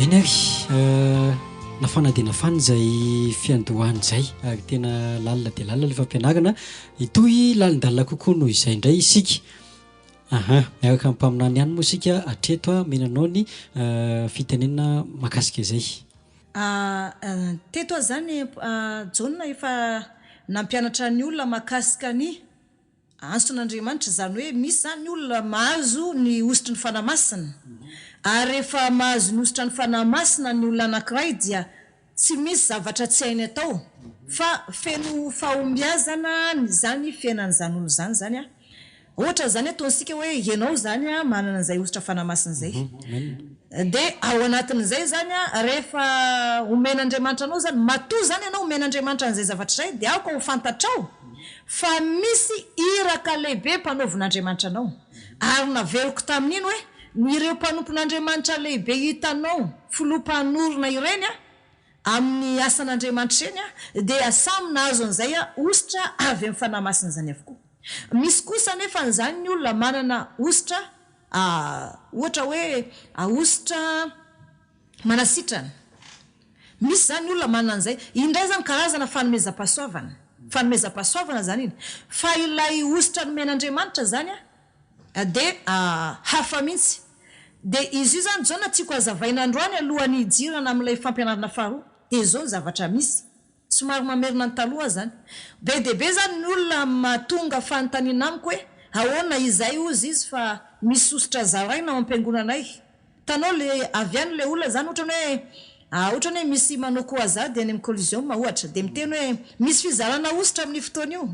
Eny avy nafana dia nafana zay fiandohany zay ary tena lalina dia lalina le fampianarana itoy lalindalina kokoa noho izay indray isika. Miaraka amin'ny mpaminany ihany moa isika hatreto menanao ny fitenenana mahakasika izay. Teto zany Jaona efa nampianatra ny olona mahakasika ny anson'Andriamanitra zany hoe misy zany olona mahazo ny ositry ny fanamasina. Ary rehefa mahazo ny ositra ny fanamasina ny olona anankiray dia tsy misy zavatra tsy hainy atao fa feno fahombiazana zany fiainan'izany olo zany zany ohatra zany ataonsika hoe ianao zany manana an'izay ositra fanamasina zay de ao anatin'izay zany rehefa omen'Andriamanitra anao zany matoa zany ianao omen'Andriamanitra an'izay zavatra zay de aoka ho fantatrao fa misy iraka lehibe mpanaovin'Andriamanitra anao ary naveriko tamin'iny hoe ireo mpanompon'Andriamanitra lehibe hitanao filompanorona ireny amin'ny asan'Andriamanitra eny dia samy nahazo an'izay ositra avy amin'ny fanamasina zany avokoa. Misy kosa nefa n'izany ny olona manana ositra ohatra hoe ositra manasitrana. Misy zany olona manana an'izay indray zany karazana fanomezam-pahasoavana zany iny fa ilay ositra nomen'Andriamanitra zany de hafa mihitsy. De izy io zany Jaona tiako hazavaina androany alohan'ny hijirana amin'ilay fampianarana faharoa de zao ny zavatra misy somary mamerina ny taloha zany be de be zany ny olona mahatonga fanontaniana amiko hoe ahoana izay ozy izy fa misy ositra zaraina ao am-piangonanay. Tanao le avy any le olona zany ohatrany hoe misy manao koazady any amin'ny collision ohatra de miteny hoe misy fizarana ositra amin'ny fotoana io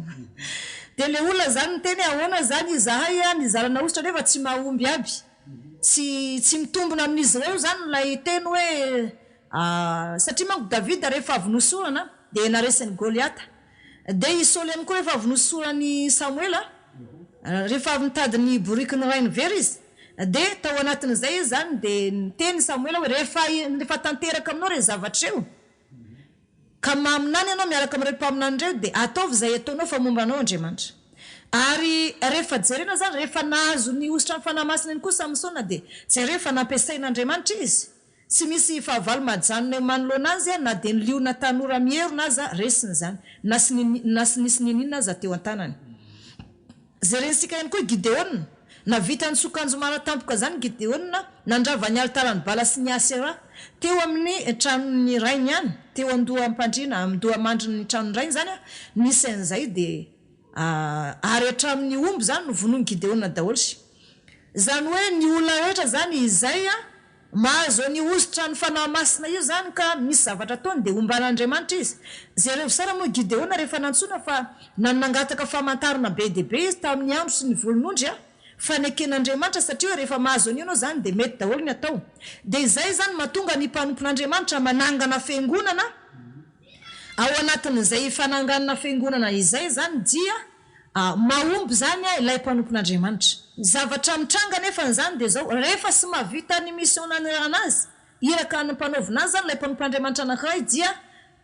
de le olona zany miteny ahoana zany izahay ny zarana ositra nefa tsy mahomby aby tsy mitombona amin'izy ireo zany lay teny hoe satria manko Davida rehefa avy nosorana de naresiny Goliata de i Saoly ihany koa rehefa avy nosorany Samuela rehefa avy nitady ny boriky ny rainy very izy de tao anatin'izay izy zany de niteny Samuela hoe rehefa tanteraka aminao re zavatra eo ka maminany ianao miaraka amin'ireo mpaminany ireo de ataovy zay ataonao fa momba anao Andriamanitra. Ary rehefa jerena zany rehefa nahazo ny ositra ny fanamasina iny koa Samsona de zay rehefa nampiasain'Andriamanitra izy tsy misy fahavalo majanona manoloana azy na de ny liona tanora mierona aza resiny zany na sy nisy ninina aza teo an-tanany. Jerensika ihany koa Gideona na vita ny sokanjo maratampoka zany Gideona nandrava ny altarany Bala sy ny Asera teo amin'ny tranon'ny rainy ihany teo andoha ampandrina amindoha mandriny ny tranon'ny rainy zany nisy an'izay de ary hatramin'ny omby zany no vonoiny Gideona daholo zany hoe ny olona rehetra zany izay mahazo ny ositra ny fanamasina io zany ka misy zavatra ataony de omban'Andriamanitra izy. Zay revo sara moa Gideona rehefa nantsona fa nanangataka famantarana be de be izy tamin'ny andro sy ny volon'ondry faneken'Andriamanitra satria rehefa mahazo an'io anao zany dia mety daholo ny atao. Dia izay zany mahatonga ny mpanompon'Andriamanitra manangana fiangonana. Ao anatin'izay fananganana fiangonana izay zany dia mahomby zany ilay mpanompon'Andriamanitra. Zavatra mitranga nefa zany dia zao rehefa sy mahavita ny mission anazy iraka ny mpanaovina azy zany ilay mpanompon'Andriamanitra anankiray dia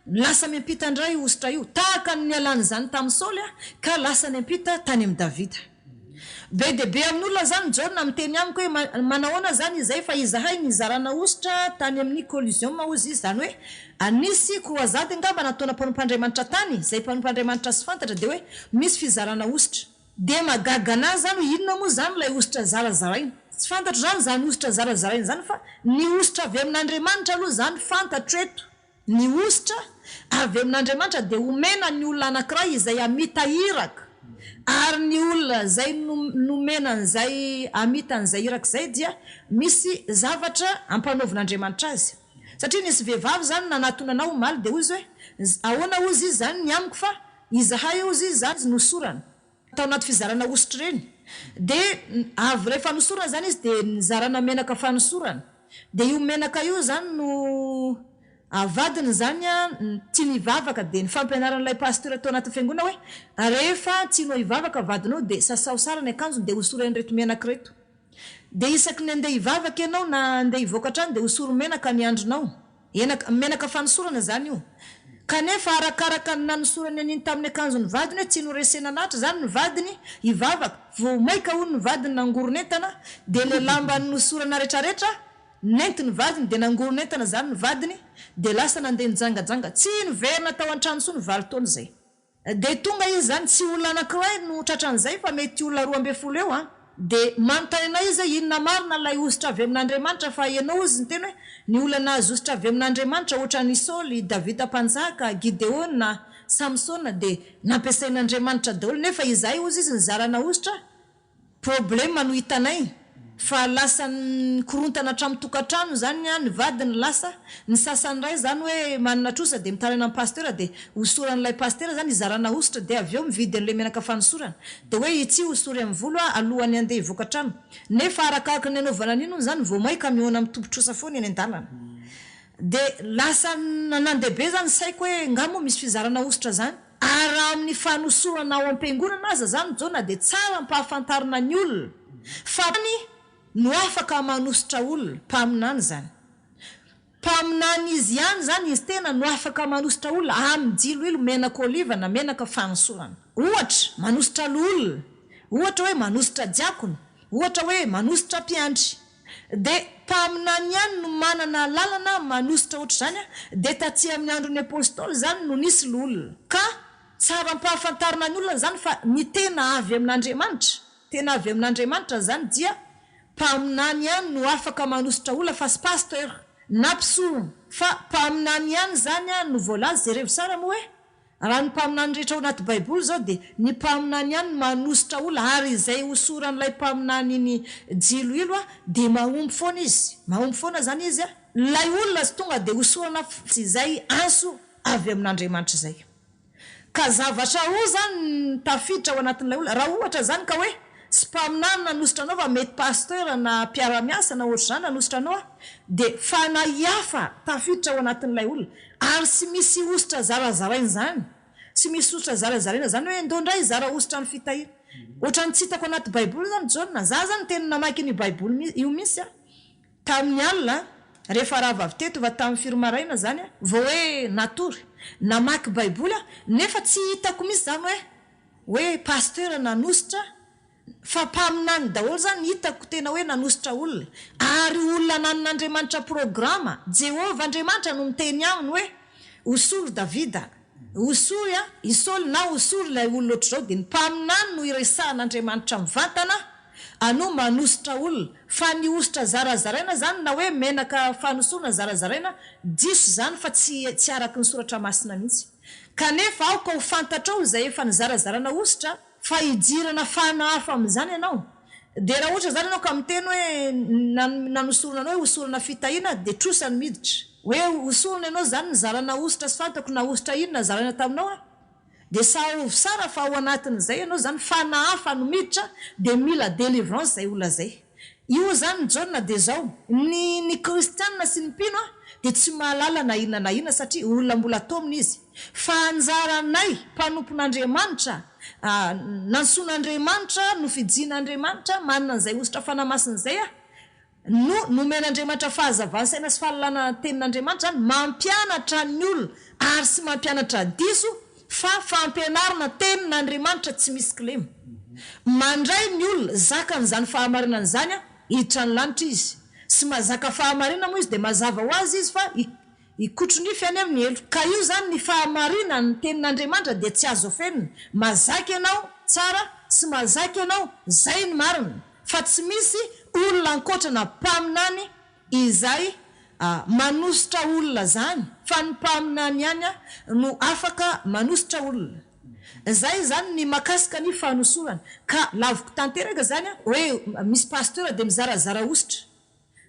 lasa miampita indray ositra io tahaka ny alany zany tamin'ny Saoly ka lasa niampita tany amin'ny Davida. Be dia be amin'olona zany Jaona miteny amiko hoe manahoana zany izay fa izahay ny zarana ositra tany amin'ny collision ozy izy zany hoe anisy croisade angamba nataona mpanompon'Andriamanitra tany izay mpanompon'Andriamanitra sy fantatra dia hoe misy fizarana ositra dia magaga anazy zany inona moa zany ilay ositra zarazaraina. Tsy fantatra zany ositra zarazaraina zany fa ny ositra avy amin'Andriamanitra aloha zany fantatro eto. Ny ositra avy amin'Andriamanitra dia omena ny olona anankiray izay amita iraka ary ny olona izay nomena an'izay amita an'izay iraka izay dia misy zavatra ampanaovin'Andriamanitra azy. Satria nisy vehivavy zany nanatonana omaly dia ozy hoe ahoana ozy izy zany ny amiko fa izahay ozy izy zany nosorana tao anaty fizarana ositra reny. Dia avy rehefa nosorana zany izy dia nizarana menaka fanosorana. Dia io menaka io zany no vadiny zany tia nivavaka dia ny fampianaran'ilay pasteur tao anaty fiangonana hoe rehefa tianao hivavaka vadinao dia sasao sara ny akanjony dia hosorany reto menaka reto. Dia isaky ny andeha hivavaka ianao na andeha hivoaka trano dia hosoro menaka ny andronao. Menaka fanosorana zany io. Kanefa arakaraka ny nanosorany aniny tamin'ny akanjony vadiny hoe tianao resena anatra zany ny vadiny hivavaka vao maika hono ny vadiny nangoronentana dia le lamba nosorana rehetrarehetra nentiny vadiny dia nangoronentana zany ny vadiny dia lasa nandeha nijangajanga tsy niverina tao an-trano so ny valo taona zay. Dia tonga izy zany tsy olona anankiray no tratran'izay fa mety olona 12 eo dia manontany izy inona marina ilay ositra avy amin'Andriamanitra fa ianao izy ny teny hoe ny olona nahazo ositra avy amin'Andriamanitra ohatra ny Saoly, Davida mpanjaka, Gideona, Samsona dia nampiasain'Andriamanitra daholo nefa izahay ozy izy nizarana ositra problema no hitanay fa lasa korontana hatramin'ny tokantrano zany ny vadiny lasa ny sasany ray zany hoe manana trosa dia mitarana amin'ny pasteur dia hosoran'ilay pasteur zany izarana ositra dia avy eo mividy an'ilay menaka fanosorana dia hoe itsy hosory amin'ny volo alohany andeha hivoaka trano nefa arakaraka ny anaovana an'ino zany vao maika mihoana amin'ny tombotrosa foana eny an-dalana. Dia lasa nandehabe zany saiko hoe ngamo misy fizarana ositra zany ary amin'ny fanosorana ao am-piangonana aza zany Jaona dia tsara mpahafantarina ny olona fa no afaka manositra olona mpaminany zany. Mpaminany izy ihany zany izy tena no afaka manositra olona amin'ny jilo menaka oliva na menaka fanosorana. Ohatra manositra olona, ohatra hoe manositra diakona, ohatra hoe manositra mpiandry. Dia mpaminany ihany no manana lalana manositra ohatra zany dia taty amin'ny andron'ny apôstôly zany no nisy olona. Ka tsara mpahafantarina ny olona zany fa ny tena avy amin'Andriamanitra, tena avy amin'Andriamanitra zany dia mpaminany ihany no afaka manositra olona fa sy pasteur na mpisorona fa mpaminany ihany zany no voalazy zay revo sara moa hoe raha ny mpaminany rehetra ao anaty baiboly zao dia ny mpaminany ihany manositra olona ary izay hosoran'ilay mpaminany iny jilo ilo dia mahomby foana izy. Mahomby foana zany izy lay olona sy tonga dia hosorana izay anso avy amin'Andriamanitra izay. Ka zavatra ho zany tafiditra ao anatin'ilay olona raha ohatra zany ka hoe sy mpaminany nanositra anao fa mety pasteur na mpiara-miasa na ohatra zany nanositra anao dia fanahiafa tafiditra ao anatin'ilay olona ary sy misy ositra zarazaraina zany. Sy misy ositra zarazaraina zany hoe ndondray zara ositra ny fitahira. Ohatra ny tsy hitako anaty baiboly zany Jaona za zany teny namaky ny baiboly io misy tamin'ny alina rehefa raha vavy teto va tamin'ny firomaraina zany vao hoe natory namaky baiboly nefa tsy hitako misy zany hoe pasteur nanositra fa mpaminany daholo zany hitako tena hoe nanositra olona ary olona nan'Andriamanitra programa Jehova Andriamanitra no miteny aminy hoe hosory Davida, hosory Isaoly na hosory ilay olona ohatr' zao dia ny mpaminany no iresahan'Andriamanitra mivantana ano manositra olona fa ny ositra zarazaraina zany na hoe menaka fanosorana zarazaraina diso zany fa tsy araky ny soratra masina mihitsy. Kanefa aoka ho fantatra ao izay efa nizarazarana ositra fa hijirana fanahafa amin'izany ianao. Dia raha ohatra zany ianao ka miteny hoe nanosorana anao hoe hosorana fitahiana dia trosany miditra hoe hosorana ianao zany nizarana ositra sy fantako na ositra inona zarana taminao de saovy sara fa ao anatin'izay ianao zany fanahafa no miditra de mila délivrance zay olona zay. Io zany jauna de zao ny kristianina sy ny mpino a de tsy mahalala na inona satria olona mbola tomina izy fa anjaranay mpanompon'Andriamanitra nanson'Andriamanitra no fijin'Andriamanitra manana an'izay ositra fanamasin' zay a nomen'Andriamanitra fahazavana saina sy fahalalana tenin'Andriamanitra zany mampianatra ny olona ary sy mampianatra diso fa fampianarana tenin'Andriamanitra tsy misy kilema. Mandray ny olona zakany zany fahamarinana zany a hiditra ny lanitra izy sy mazaka fahamarina moa izy de mazava ho azy izy fa ikotrony any amin'ny elo ka io zany ny fahamarina ny tenin'Andriamanitra de tsy azo ofenina. Mazaka ianao tsara sy mazaka ianao zay ny marina fa tsy misy olona ankotrana mpaminany izay manositra olona zany fa ny mpaminany ihany no afaka manositra olona. Zay zany ny makasika ny fanosorana ka laviko tanteraka zany hoe misy pasteur de mizarazara ositra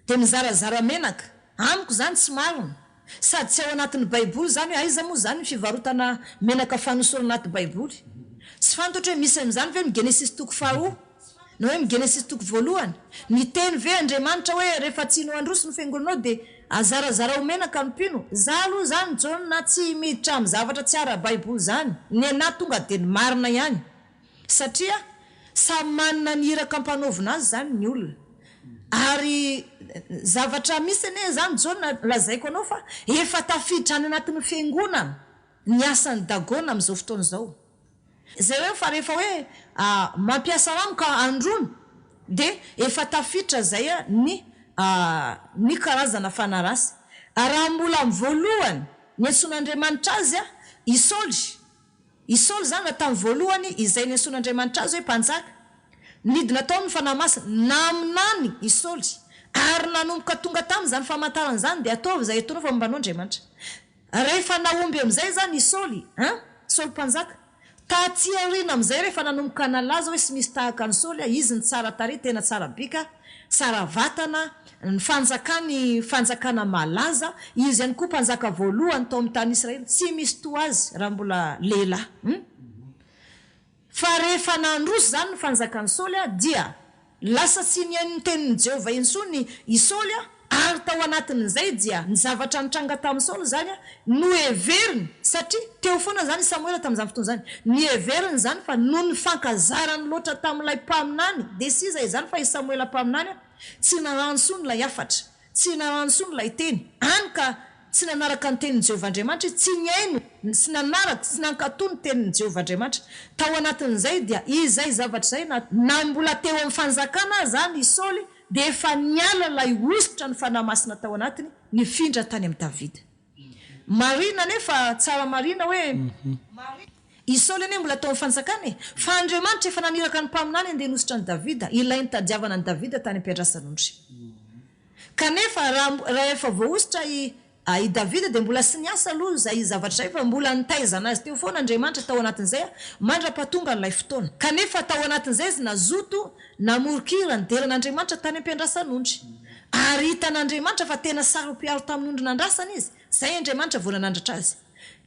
de mizarazara menaka amiko zany tsy marina sady tsy ao anatin'ny baiboly zany hoe aiza moa zany fivarotana menaka fanosorana anaty baiboly. Tsy fantatra hoe misy am'zany ve Genesis toko 1 na hoe Genesis toko 1 ny teny ve Andriamanitra hoe rehefa tsino androso no fiangonanao de azarazara ho menaka ny mpino. Za aloha zany jauna tsy miditra amin'ny zavatra tsy ara baiboly zany ny anahy tonga de ny marina ihany satria samy manana ny iraka ampanaovina azy zany ny olona ary zavatra misy ane zany jauna lazaiko anao fa efa tafiditra any anatin'ny fiangonana ny asan'ny dagona amin'izao fotoana zao. Zay hoe fa rehefa hoe mampiasa rano ka androny de efa tafiditra zay ny karazana fanarasy. Raha mbola voalohany ny anson'Andriamanitra azy Isaoly zany natao voalohany izay ny anson'Andriamanitra azy hoe mpanjaka nidina tao ny fanamasina naminany Isaoly ary nanomboka tonga tamin'izany famantarana zany de ataovy zay etonao fa mombanao Andriamanitra. Rehefa naomby am'izay zany Isaoly mpanjaka taty aoriana am'izay rehefa nanomboka nalaza hoe sy misy tahaka ny Saoly izy ny tsara tarehy tena tsara bika tsara vatana ny fanjakana malaza izy ihany koa mpanjaka voalohany tao amin'ny tany Israely tsy misy to azy raha mbola lehilahy. Fa rehefa nandroso zany ny fanjakany Saoly dia lasa tsy ny tenin'ny Jehova intsony Isaoly ary tao anatin'izay dia ny zavatra nitranga tamin'ny Saoly zany no heveriny satria teo foana zany Samuel tamin'izany fotoana zany ny heveriny zany fa no ny fankazarany loatra tamin'ilay mpaminany de sy izay zany fa i Samuel mpaminany tsy narano lay afatra tsy narano lay teny any ka tsy nanaraka ny tenin'ny Jehova Andriamanitra tsy nyaino sy nanaraka sy nankatony tenin'ny Jehova Andriamanitra tao anatin'izay dia izay zavatra zay na mbola teo amin'ny fanjakana zany Saoly de efa niala lay ositra ny fanamasina tao anatiny nifindra tany amin'ny Davida. Marina nefa tsara marina hoe Isaoly ane mbola tao amin'ny fanjakana fa Andriamanitra efa naniraka ny mpaminany andeha nositra ny Davida ilainy tadiavana ny Davida tany ampiadrasan'ondry. Kanefa raha efa voaositra i Davida de mbola sy niasa aloha zay zavatra zay fa mbola nitaizana azy teo foana Andriamanitra tao anatin'izay mandrapatonga n'ilay fotoana. Kanefa tao anatin'izay izy nazoto namorokira ny delan'Andriamanitra tany ampiandrasan'ondry ary hitan'Andriamanitra fa tena saro mpiaro tamin'ny ondry nandrasana izy zay Andriamanitra vola nandratra azy.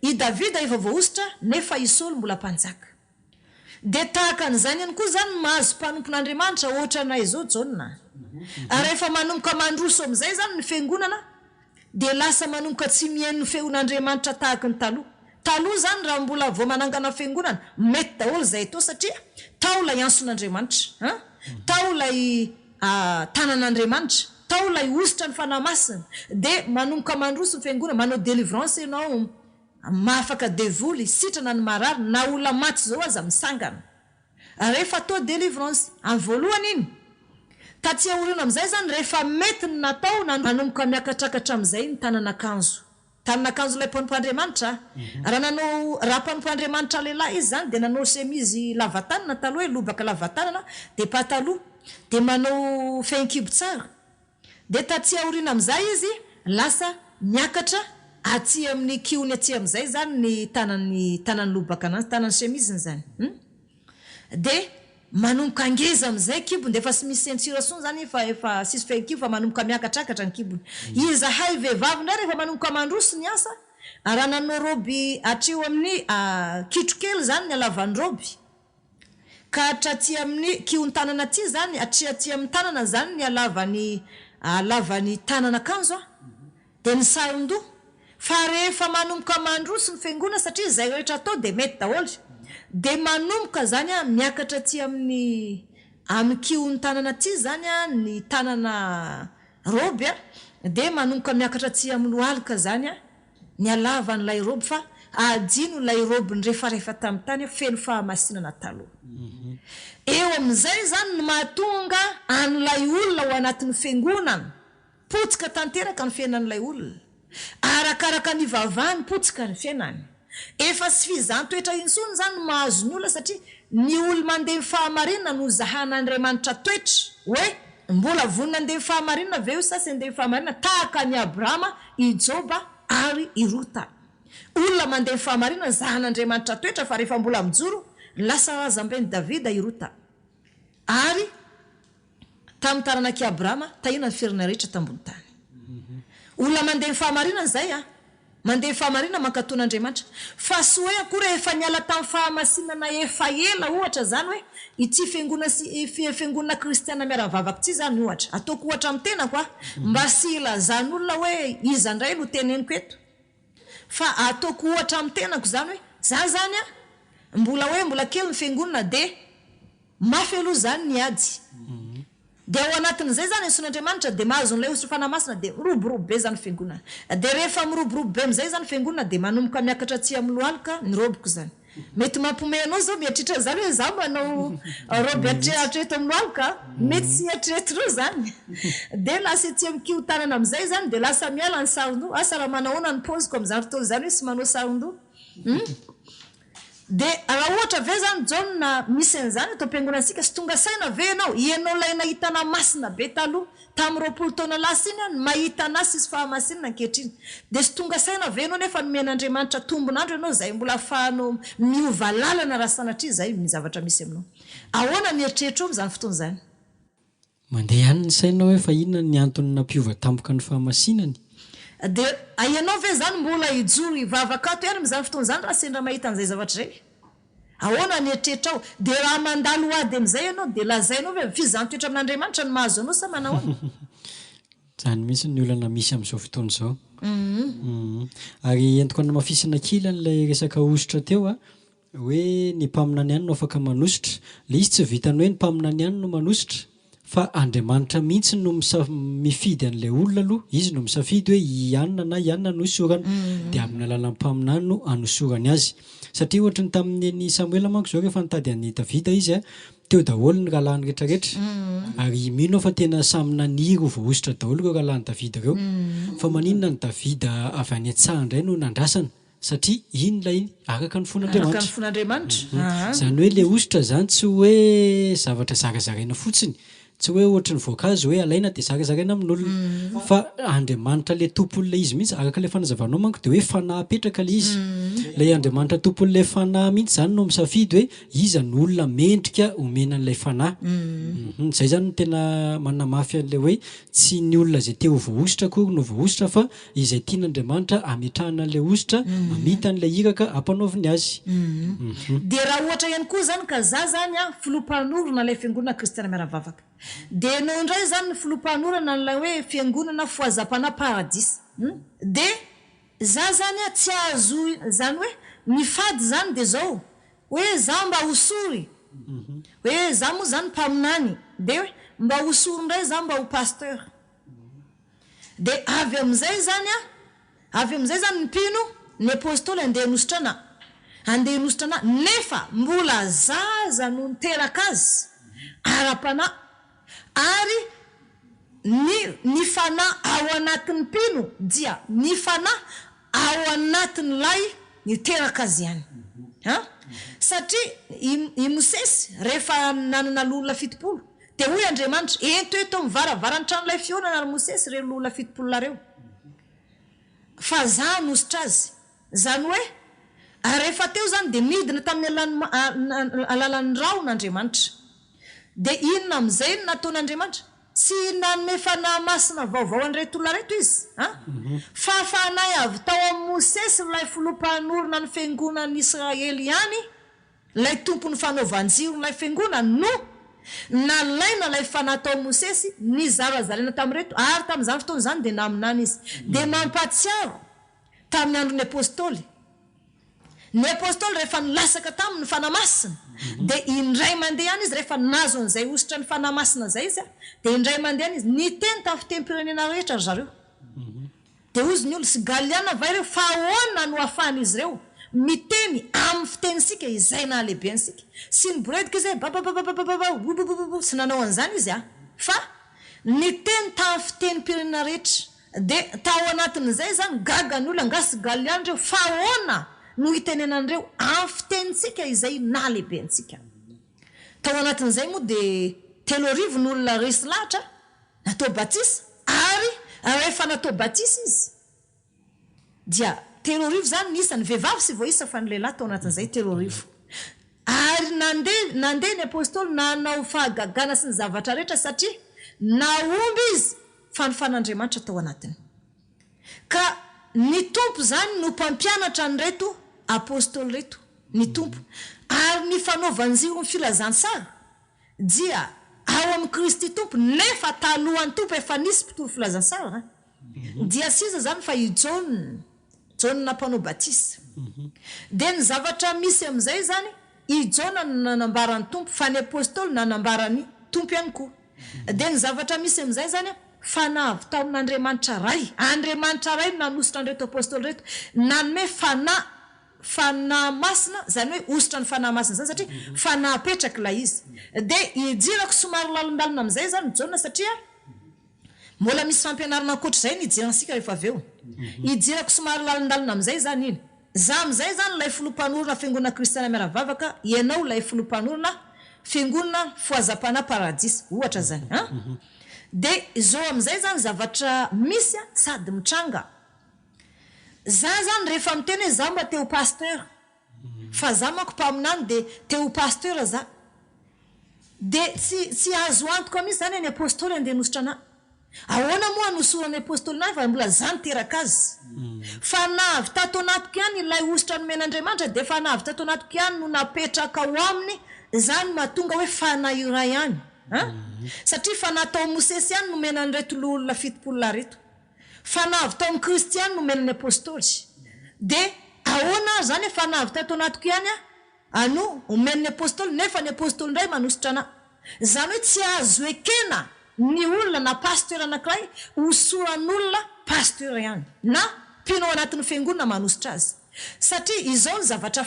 I Davida efa voaositra nefa i Saoly mbola mpanjaka de tahaka an'izany ihany koa zany mahazo mpanompon'Andriamanitra ohatra anay zao jauna ary efa manomboka mandroso am'izay zany ny fiangonana de lasa manomboka tsy mihaino feon'Andriamanitra tahaka ny taloha zany raha mbola vao manangana fiangonana mety daholo zay to satria tao lay anson'Andriamanitra tao lay tanan'Andriamanitra tao lay ositra ny fanamasina de manomboka mandroso ny fiangonana manao délivrance ianao mahafaka devoly sitrana ny marary na olona maty zao aza misangana rehefa atao délivrance amin'ny voalohany iny taty aoriana am'izay zany rehefa mety ny natao nanomboka miakatrakatra am'izay ny tanan'akanjo lay mpanompon'Andriamanitra raha mpanompon'Andriamanitra lehilahy izy zany de nanao semizy lavatanana taloha hoe lobaka lavatanana de pataloha de manao fehikibo tsara de taty aoriana am'izay izy lasa miakatra aty amin'ny kiony aty am'izay zany ny tanany lobaka anazy tanany semiziny zany de manomboka angeza am'izay kibony de efa sy misy ceinture son zany fa sisy fehikibo fa manomboka miakatrakatra ny kibony izahay vehivavy ndray rehefa manomboka mandroso ny asa raha nanao roby atreo amin'ny kitrokely zany ny alavan'ny roby ka hatraty amin'ny kion-tanana aty zany atriaty amin'ny tanana zany ny alavany tanana akanjo dia ny saron-doha fa rehefa manomboka mandroso ny fiangona satria zay rehetra atao dia mety daholo dia manomboka zany miakatra aty amin'ny kion tanana aty zany ny tanana roby dia manomboka miakatra aty amin'ny lohalika zany ny alavan'ilay roby fa adino ilay robiny rehefa tamin'ny tany feno fahamasinana taloha eo amin'izay zany no mahatonga an'ilay olona ao anatin'ny fiangonana potsika tanteraka ny fiainan'ilay olona arakaraka ny vavahany potsika ny fiainany efa sy fizantoetra intsony zany no mahazo ny olona satria ny olo mandeha mifahamarinana no zahana Andriamanitra toetra hoe mbola vonina andeha mifahamarinana ve io sasy andeha mifahamarinana tahaka ny Abrahama, i Joba ary i Rota. Olona mandeha mifahamarinana zahana Andriamanitra toetra fa rehefa mbola mijoro lasa razambeny Davida i Rota. Ary tamin'ny taranaki Abrahama tahina ny ferina rehetra tambony tany. Olona mandeha mifahamarinana zay mandeha mifahamarinana mankatoan'Andriamanitra fa sy hoe akory efa niala tamin'ny fahamasinana efa ela ohatra zany hoe ity fiangonana kristiana miaravavaka ity zany ohatra ataoko ohatra amin'ny tena koa mba sy ilazany olona hoe iza ndray no teneniko eto fa ataoko ohatra amin'ny tenako zany hoe za zany mbola kely ny fiangonana dia mafy aloha zany ny ady dia ao anatin'izay zany anson'Andriamanitra dia mahazo n'ilay osy fanamasina dia miroborobo be zany fiangonana dia rehefa miroborobo be amin'izay zany fiangonana dia manomboka miakatra aty amin'ny lohalika ny roboko zany mety mampome anao zao miatritra zany hoe za manao roby atreto amin'ny lohalika mety sy atretreo zany dia lasa aty amin'ny kihotanana amin'izay zany dia lasa miala ny saron-doha asa raha manahoana ny poziko amin'izany fotoana zany hoe sy manao saron-doha dia raha ohatra ve zany John na misy an'izany atao am-piangonantsika sy tonga saina ve ianao lay nahitana masina be taloha tamin'ny 20 taona lasa iny mahita an'asy izy fahamasinana ankehitriny dia sy tonga saina ve ianao nefa nomen'Andriamanitra tombonandro ianao zay mbola ahafahanao miova lalana raha sanatria zay ny zavatra misy aminao ahoana ny eritreritro amin'izany fotoana zany mandeha ihany ny sainao hoe fa inona ny antony nampiova tampoka ny fahamasinany dia ianao ve zany mbola ijoro ivavakato ihany amin'izany fotoana zany raha sendra mahita an'izay zavatra zay ahoana ny eritreritro ao dia raha mandalo ady amin'izay ianao dia lazainao ve fizantoetra amin'Andriamanitra no mahazo anao sa manahoana zany mihitsy ny olana misy amin'izao fotoana izao ary entiko namafisina kely an'ilay resaka ositra teo hoe ny mpaminany ihany no afaka manositra le izy tsy vitany hoe ny mpaminany ihany no manositra fa Andriamanitra mihitsy no mifidy an'ilay olona aloha izy no misafidy hoe ianona na ianona no hosorana dia amin'ny alalan'ny mpaminany no anosorany azy satria ohatra ny tamin'ny Samuela manko zao rehefa nitady an'ny Davida izy teo daholo ny rahalahany rehetrarehetra ary mino fa tena samy naniry ho voaositra daholo ireo rahalahany Davida ireo fa maninona ny Davida avy any an-tsaha indray no nandrasana satria inona iny araka ny fon'Andriamanitra zany hoe le ositra zany tsy hoe zavatra zarazaraina fotsiny tsy hoe ohatry ny voankazo hoe alaina dia zarazaraina amin'olona fa Andriamanitra le tompon'ilay izy mihitsy araka le fanazavanao manko dia hoe fanahy petraka le izy ilay Andriamanitra tompon'ilay fanahy mihitsy zany no misafidy hoe iza ny olona mendrika omena an'ilay fanahy zay zany no tena manamafy an'ilay hoe tsy ny olona zay te ho voaositra akory no voaositra fa izay tian'Andriamanitra ametrahana an'ilay ositra mamita an'ilay iraka ampanaoviny azy dia raha ohatra ihany koa zany ka za zany filompanorona ilay fiangonana kristiana miaravavaka dia nao indray zany ny filompanorana n'ilay hoe fiangonana foazapana paradisy dia za zany tsy azo zany hoe mifady zany dia zao hoe za mba hosory hoe za moa zany mpaminany dia hoe mba hosory indray za mba ho pasteur dia avy amin'izay zany ny mpino ny apôstôly andeha hanositra ana nefa mbola zaza no niteraka azy ara-panahy ary ny fanahy ao anatin'ny mpino dia ny fanahy ao anatin'ny lay niteraka azy ihany satria i Mosesy rehefa nanana lolona 70 dia hoy Andriamanitra eto mivaravarany tranon'ilay fiona ary Mosesy reo lolona 70 reo fa za hanositra azy zany hoe rehefa teo zany dia midina tamin'ny alalan'ny raon'Andriamanitra dia inona amin'izay no nataon'Andriamanitra tsy nanome fanahy masina vaovao an'ireto olona reto izy fa fanay avy tao amin'ny Mosesy ilay filompanorona ny fiangonan'ny Israely ihany ilay tompony fanaovanjiro ilay fiangonana no nalaina ilay fanahy tao amin'ny Mosesy ny zarazalaina tamin'ireto ary tamin'izany fotoana izany dia naminany izy dia mampatsiaro tamin'ny andron'ny apôstôly. Ny apôstôly rehefa nilasaka tamin'ny fanahy masina dia indray mandeha ihany izy rehefa nazo an'izay ositra ny fanahy masina izay izy dia indray mandeha ihany izy niteny tamin'ny fitem-pirenena rehetra ry zareo dia ozy ny olo sy galiana va ireo fa ahoana no ahafahan'izy ireo miteny amin'ny fitenisika izay na lehibe ansika sy ny boredika izay sy nanao an'izany izy fa niteny tamin'ny fitenim-pirenena rehetra dia tao anatin'izay zany gaga ny olo angasy galiana ireo fa ahoana no hitenenan'ireo amin'ny fitenisika izay na lehibe ansika. Tao anatin'izay moa dia 3,000 ny olona resy lahatra natao batisa ary rehefa natao batisa izy dia 3,000 zany nisany vehivavy sy voisa fa ny lehilahy tao anatin'izay 3,000 ary nandeha ny apôstôly nanao fahagagana sy ny zavatra rehetra satria naomby izy fa ny fan'Andriamanitra tao anatiny ka ny tompo zany no mpampianatra ny reto apôstôly reto ny tompo ary ny fanaovanjiro ny filazantsara dia ao amin'ny Kristy tompo nefa talohan'ny tompo efa nisy mpitolo filazantsara dia siza zany fa i Jona mpanao batisa dia ny zavatra misy amin'izay zany i Jona nanambaran'ny tompo fa ny apôstôly nanambarany tompo ihany koa dia ny zavatra misy amin'izay zany fanavy tamin'Andriamanitra ray Andriamanitra ray nanositra an'ireto apôstôly reto nanome fanahy masina zany hoe ositra ny fanahy masina zany satria fanahy apetraka ilay izy dia idirako somary lalindalina amin'izay zany Jona satria mbola misy fampianarana ankoatr'izay ny ijiransika rehefa avy eo idirako somary lalindalina amin'izay zany iny za amin'izay zany ilay filompanorona fiangonana kristiana miaravavaka ianao ilay filompanorona fiangonana foazapana paradisa ohatra zany dia zao amin'izay zany zavatra misy sady mitranga za zany rehefa miteny hoe za mba teo pasteur fa za manko mpaminany dia teo pasteur za dia tsy azo antoka misy zany ny apôstôly andeha nositra ana ahoana moa nosorany apôstôly nahy fa mbola za niteraka azy fa navy tato anatoko ihany ilay ositra nomen'Andriamanitra dia fa navy tato anatoko ihany no napetraka ao aminy zany mahatonga hoe fanahy iray ihany satria fa natao Mosesy ihany nomenany reto olona fitopolona reto fa navy tao amin'ny Kristy ihany nomenany apôstôly dia ahoana zany fa navy tato anatoko ihany ano omen'ny apôstôly nefa ny apôstôly ndray manositra ana zany hoe tsy azo ekena ny olona na pasteur anankiray hosoran'olona pasteur ihany na mpinao anatin'ny fiangonana manositra azy satria izao ny zavatra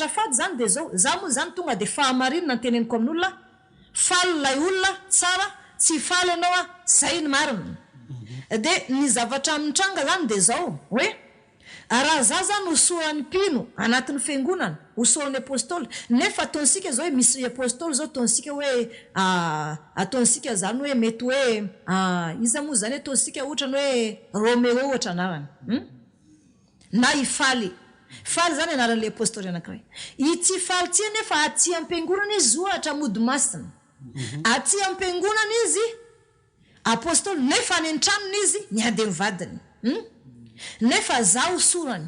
fady zany dia zao za moa zany tonga dia fahamarinana ny teneniko amin'olona faly lay olona tsara tsy faly ianao zay ny marina dia ny zavatra mitranga zany dia zao hoe raha za zany hosorany mpino anatin'ny fiangonana hosorany apôstôly nefa ataonsika zao hoe misy apôstôly zao ataonsika hoe ataonsika zany hoe mety hoe iza moa zany ataonsika ohatra ny hoe Roméo ohatra anarany na ifaly zany anaran'le apôstôly anankiray itsy faly tia nefa aty am-piangonana izy ohatra mody masina aty am-piangonana izy apôstôly nefa any an-tranony izy miady mivadiny nefa za hosorany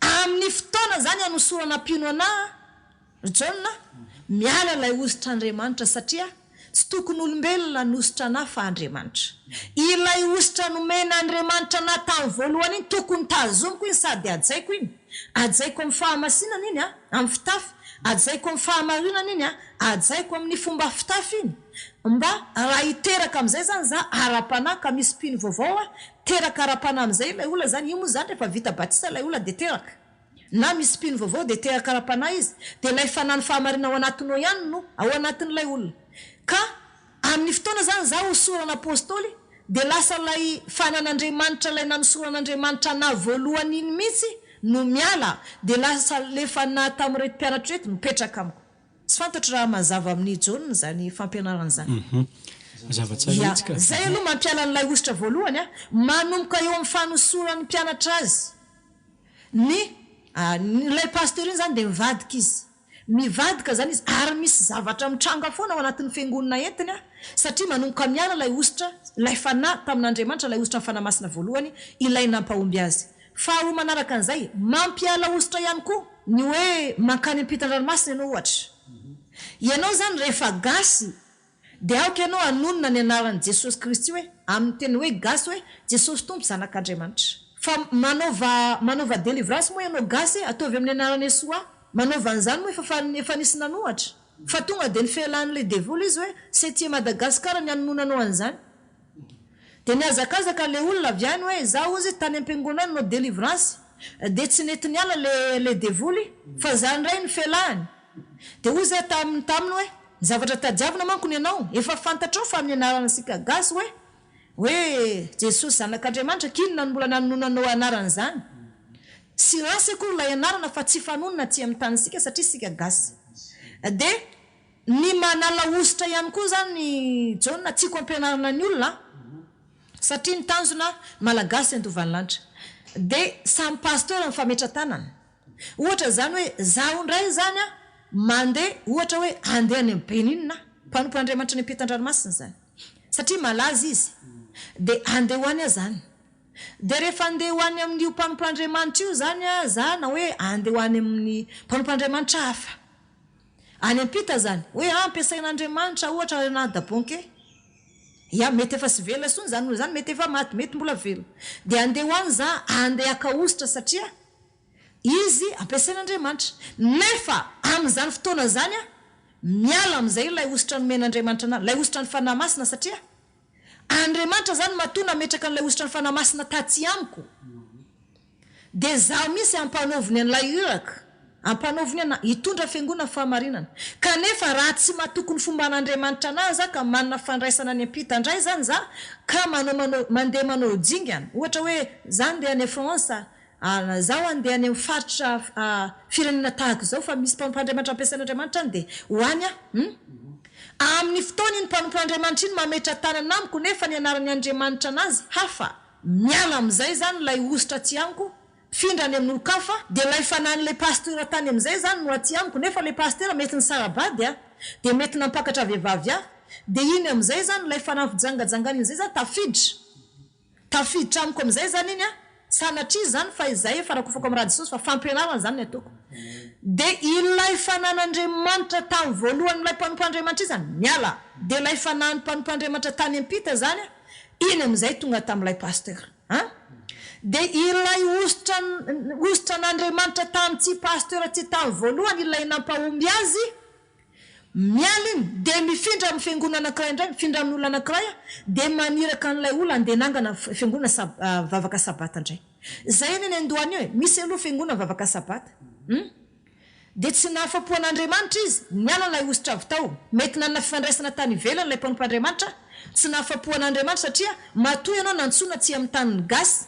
amin'ny fotoana zany anosorana mpino ana Jona miala ilay ositra Andriamanitra satria tsy tokony olombelona nositra ana fa Andriamanitra ilay ositra nomen'Andriamanitra na tamin'ny voalohany iny tokony tazomiko iny sady ajaiko iny ajaiko amin'ny fahamasinana iny amin'ny fitafy ajaiko amin'ny fahamarinana iny ajaiko amin'ny fomba fitafy iny mba raha hiteraka amin'izay zany za ara-panahy ka misy mpino vaovao teraka ara-panahy amin'izay ilay olona zany io moa zany rehefa vita batisa ilay olona dia teraka na misy mpino vaovao dia teraka ara-panahy izy dia ilay fanany fahamarina ao anatinao ihany no ao anatin'ilay olona ka amin'ny fotoana zany za hosorana apôstôly dia lasa ilay fanan'Andriamanitra ilay nanosoran'Andriamanitra na voalohany iny mihitsy no miala dia lasa lefa na tamin'ireto mpianatra reto mipetraka amiko tsy fantatro raha mazava amin'ny Jona zany fampianarana zany zay aloha mampiala n'ilay ositra voalohany manomboka eo amin'ny fanosorany mpianatra azy ny ilay pasteur iny zany dia mivadika izy mivadika zany izy ary misy zavatra mitranga foana ao anatin'ny fiangonana entiny a satria manomboka miala lay ositra lay fanahy tamin'Andriamanitra lay ositra ny fanamasina voalohany ilay nampahomby azy fa ho manaraka an'izay mampiala ositra ihany koa ny hoe mankany ampitan-dranomasina ianao ohatra ianao zany rehefa gasy dia aoka ianao anonona ny anaran'i Jesosy Kristy hoe amin'ny teny hoe gasy hoe Jesosy tompo zanak'Andriamanitra fa manova délivrance moa ianao gasy ataovy amin'ny anaran'i Yesoa manova an'izany moa efa nisy nanohatra fa tonga dia ny felan'ilay devoly izy hoe setie Madagasikara ny anononanao an'izany dia niazakazaka le olona avy any hoe zaho ozy tany am-piangonana nanao délivrance dia tsy nety niala le devoly fa zany ray ny felahany dia ozy taminy hoe zavatra tadiavina manko ny ianao efa fantatrao fa amin'ny anaranasika gasy hoe Jesosy zanak'Andriamanitra kinona mbola nanonanao anaran'izany sy rasy akory lay anarana fa tsy fanonona tsy amin'ny tanisika satria sika gasy dia ny manala ositra ihany koa zany ny Jona tiako ampianarana ny olona satria ny tanjona malagasy andovan'ny lanitra dia samy pasteur ny fametra-tanana ohatra zany hoe zaho ndray zany a mandeha ohatra hoe andeha any Mpaminany mpanompon'Andriamanitra ny ampitan-dranomasina zany satria malaza izy dia andeha ho any zany dia rehefa andeha ho any amin'ny mpanompon'Andriamanitra io zany a za na hoe andeha ho any amin'ny mpanompon'Andriamanitra hafa any ampita zany hoe ampiasain'Andriamanitra ohatra na dabonke ya mety efa sy vela sony zany zany mety efa maty mety mbola vela dia andeha ho any za andeha akaositra satria izy ampiasain'Andriamanitra nefa amin'izany fotoana zany a miala amin'izay lay ositra nomen'Andriamanitra na lay ositra ny fanahy masina satria Andriamanitra zany matona metraka n'lay ositra ny fanahy masina taty amiko dia zaho misy ampanoviny an'ilay iraka ampanoviny ana hitondra fiangonana fahamarinana kanefa raha tsy matoko ny fomba an'Andriamanitra anazy ka manana fandraisana any ampita indray zany za ka mandeha manao dingana ohatra hoe za andeha any France zaho andeha any amin'ny faritra firenena tahaka zao fa misy mpanompon'Andriamanitra ampiasain'Andriamanitra any dia hoany amin'ny fotoana iny mpanompon'Andriamanitra iny mametra tanana amiko nefa ny anaran'ny Andriamanitra anazy hafa miala amin'izay zany lay ositra ty amiko findrany amin'ny olo-kafa dia lay fanan'ilay pasteur tany amin'izay zany no aty amiko nefa lay pasteur mety ny sarabady dia mety nampakatra vehivavy dia iny amin'izay zany lay fanahy fijangajangana iny zay zany tafiditra amiko amin'izay zany iny sanatria zany fa izay efa rakofako amin'ny radisosy fa fampianarana zany ny ataoko dia ilay fanan'Andriamanitra tamin'ny voalohany lay mpanompon'Andriamanitra zany miala dia lay fanan'ny mpanompon'Andriamanitra tany ampita zany iny amin'izay tonga tamin'ilay pasteur dia ilay ositra n'Andriamanitra tamin'ity pasteur ty tamin'ny voalohany ilay nampahomby azy miala iny dia mifindra amin'ny fiangonana anankiray indray mifindra amin'ny olona anankiray dia maniraka an'ilay olona andeha nangana fiangonana vavaka sabata indray zay iny andohany hoe misy aloha fiangonana vavaka sabata dia tsy nahafapo an'Andriamanitra izy miala lay ositra avy tao mety nanana fifandraisana tany ivelany lay mpanompon'Andriamanitra tsy nahafapo an'Andriamanitra satria matoy ianao nantsona tsy amin'ny taniny gasy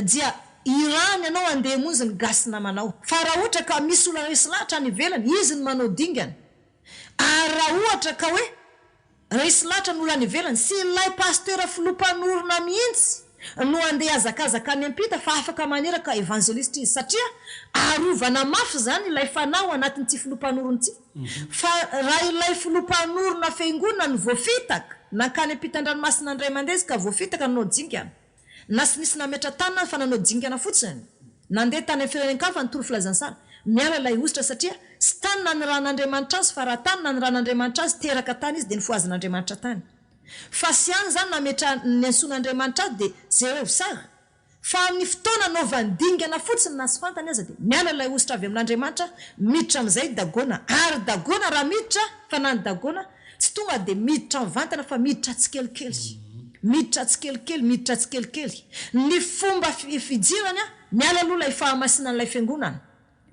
dia irany ianao andeha monzy ny gasy namanao fa raha ohatra ka misy olona resy lahatra any ivelany izy ny manao dingana ary raha ohatra ka hoe resy lahatra ny olona any ivelany sy lay pasteur filompanorona mihitsy no andeha azakazaka any ampita fa afaka maneraka evangelista izy satria arovana mafy zany ilay fanao anatin'ity filompanorona ity fa raha ilay filompanorona fiangonana ny voafitaka nankany ampitan-dranomasina andray mandeha izy ka voafitaka nanao dingana na sy nisy nametra tanana fa nanao dingana fotsiny nandeha tany amin'ny firenenkafa nitoro filazantsara miala lay ositra satria sy tany na ny ran'Andriamanitra azy fa raha tany na ny ran'Andriamanitra azy teraka tany izy dia nifoazin'Andriamanitra tany fa sy any zany nametra ny anson'Andriamanitra azy dia zay hoe sara fa amin'ny fotoana naovany dingana fotsiny na sy fantany aza dia miala lay ositra avy amin'Andriamanitra miditra amin'izay dagona ary dagona raha miditra fa nany dagona tsy tonga dia miditra mivantana fa miditra tsikelikely miditra tsikelikely ny fomba fijirany miala aloha lay fahamasinan'ilay fiangonana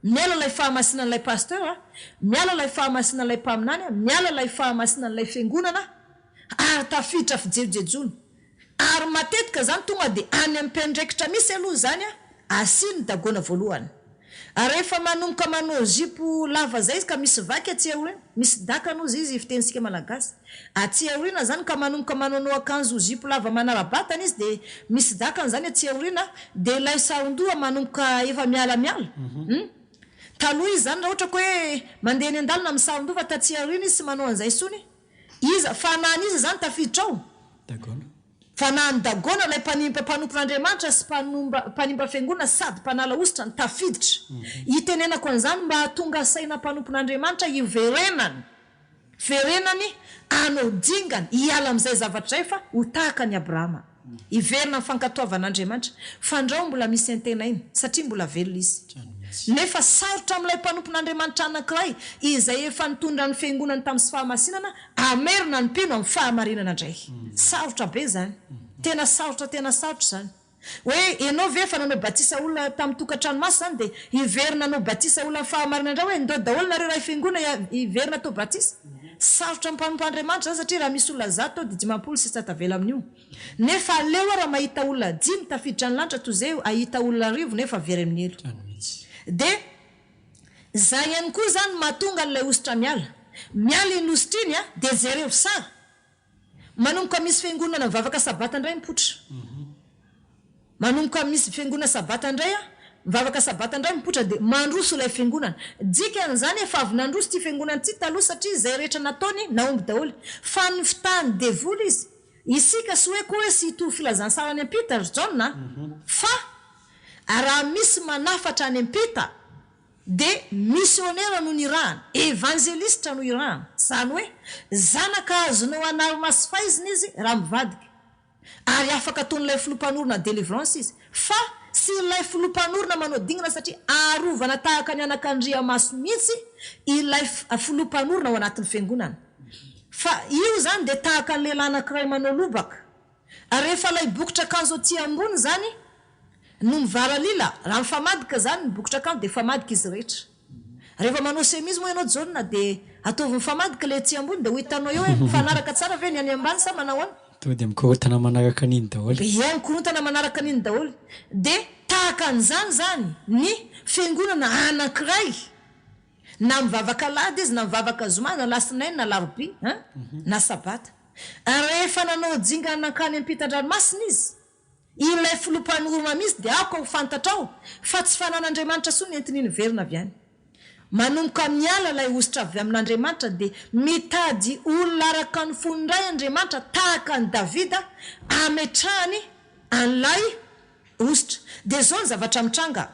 miala lay fahamasinan'ilay pasteur miala lay fahamasinan'ilay mpaminany miala lay fahamasinan'ilay fiangonana ary tafiditra fijerojejony ary matetika zany tonga dia any ampiandraikitra misy aloha zany asiny dagona voalohany rehefa manomboka manao zipo lava zay izy ka misy vaky aty aorina misy dakano izy fitensika malagasy aty aorina zany ka manomboka manao akanjo zipo lava manarabatana izy dia misy dakano zany aty aorina dia lay sarondoa manomboka efa miala taloha izy zany raha ohatra ko hoe mandeha ny andalina misambova tatsy arina izy sy manao an'izay sony iza fanany izy zany tafiditra ao fanany dagona ilay mpanompon'Andriamanitra sy mpanimba fiangonana sady mpanala ositra ny tafiditra itenenako an'izany mba hatonga saina mpanompon'Andriamanitra verenany anao dingany hiala amin'izay zavatra zay fa ho tahaka ny Abrahama iverina ny fankatoavan'Andriamanitra fandrao mbola misy antena iny satria mbola velona izy nefa sarotra amin'ilay mpanompon'Andriamanitra anankiray izay efa nitondra ny fiangonany tamin'ny sy fahamasinana amerina ny mpino amin'ny fahamarinana indray sarotra be zany tena sarotra zany hoe ianao ve fa nanao batisa olona tamin'ny tokantranomasy zany dia iverina anao batisa olona amin'ny fahamarinana indray hoe ndao daholo nareo raha fiangonana iverina atao batisa sarotra mpanompon'Andriamanitra zany satria raha misy olona zato dia 50 sisa tavela amin'io nefa aleo raha mahita olona 10 tafiditra ny lanitra toy izay ahita olona 10 nefa very amin'ny elo dia zay ihany koa zany mahatonga n'ilay ositra miala iny ositra iny dia jereo sara manomboka misy fiangonana mivavaka sabata indray mipotra manomboka misy fiangonana sabata indray mivavaka sabata indray mipotra dia mandroso ilay fiangonana dikan'izany efa avy nandroso ty fiangonana ty taloha satria zay rehetra nataony naomby daholo fa ny fitahany devoly izy isika sy hoe koa hoe sy hitovy filazany sarany ampita ry John fa raha misy manafatra any ampita dia missionnaire no nirahana evangeliste no irahana zany hoe zanaka azonao anary-masy faizina izy raha mivadika ary afaka ataon'ilay filompanorona délivrance izy fa sy ilay filompanorona manao dingana satria arovana tahaka ny anak'Andriamaso mihitsy ilay filompanorona ao anatin'ny fiangonana fa io zany dia tahaka ny lehilahy anankiray manao lobaka ary rehefa ilay bokotra akanjo aty ambony zany no mivaralila raha mifamadika zany mibokotra akanjo dia famadika izy rehetra rehefa manao semise moa ianao John dia ataovy mifamadika le aty ambony dia ho hitanao eo hoe mifanaraka tsara ve ny any ambany sa manao any to dia mikorontana manaraka an'iny daholo mikorontana manaraka an'iny daholo dia tahaka an'izany zany ny fiangonana anankiray na mivavaka lady izy na mivavaka zoma na lasinainy na larobia na sabata rehefa nanao dingana nankany ampita-dranomasina izy ilay filompanorona misy dia ako ho fantatra ao fa tsy fanan'Andriamanitra sony entin'iny verina avy any manomboka miala ilay ositra avy amin'Andriamanitra dia mitady olona araka ny fonindray Andriamanitra tahaka ny Davida ametrahany an'ilay ositra dia zao ny zavatra mitranga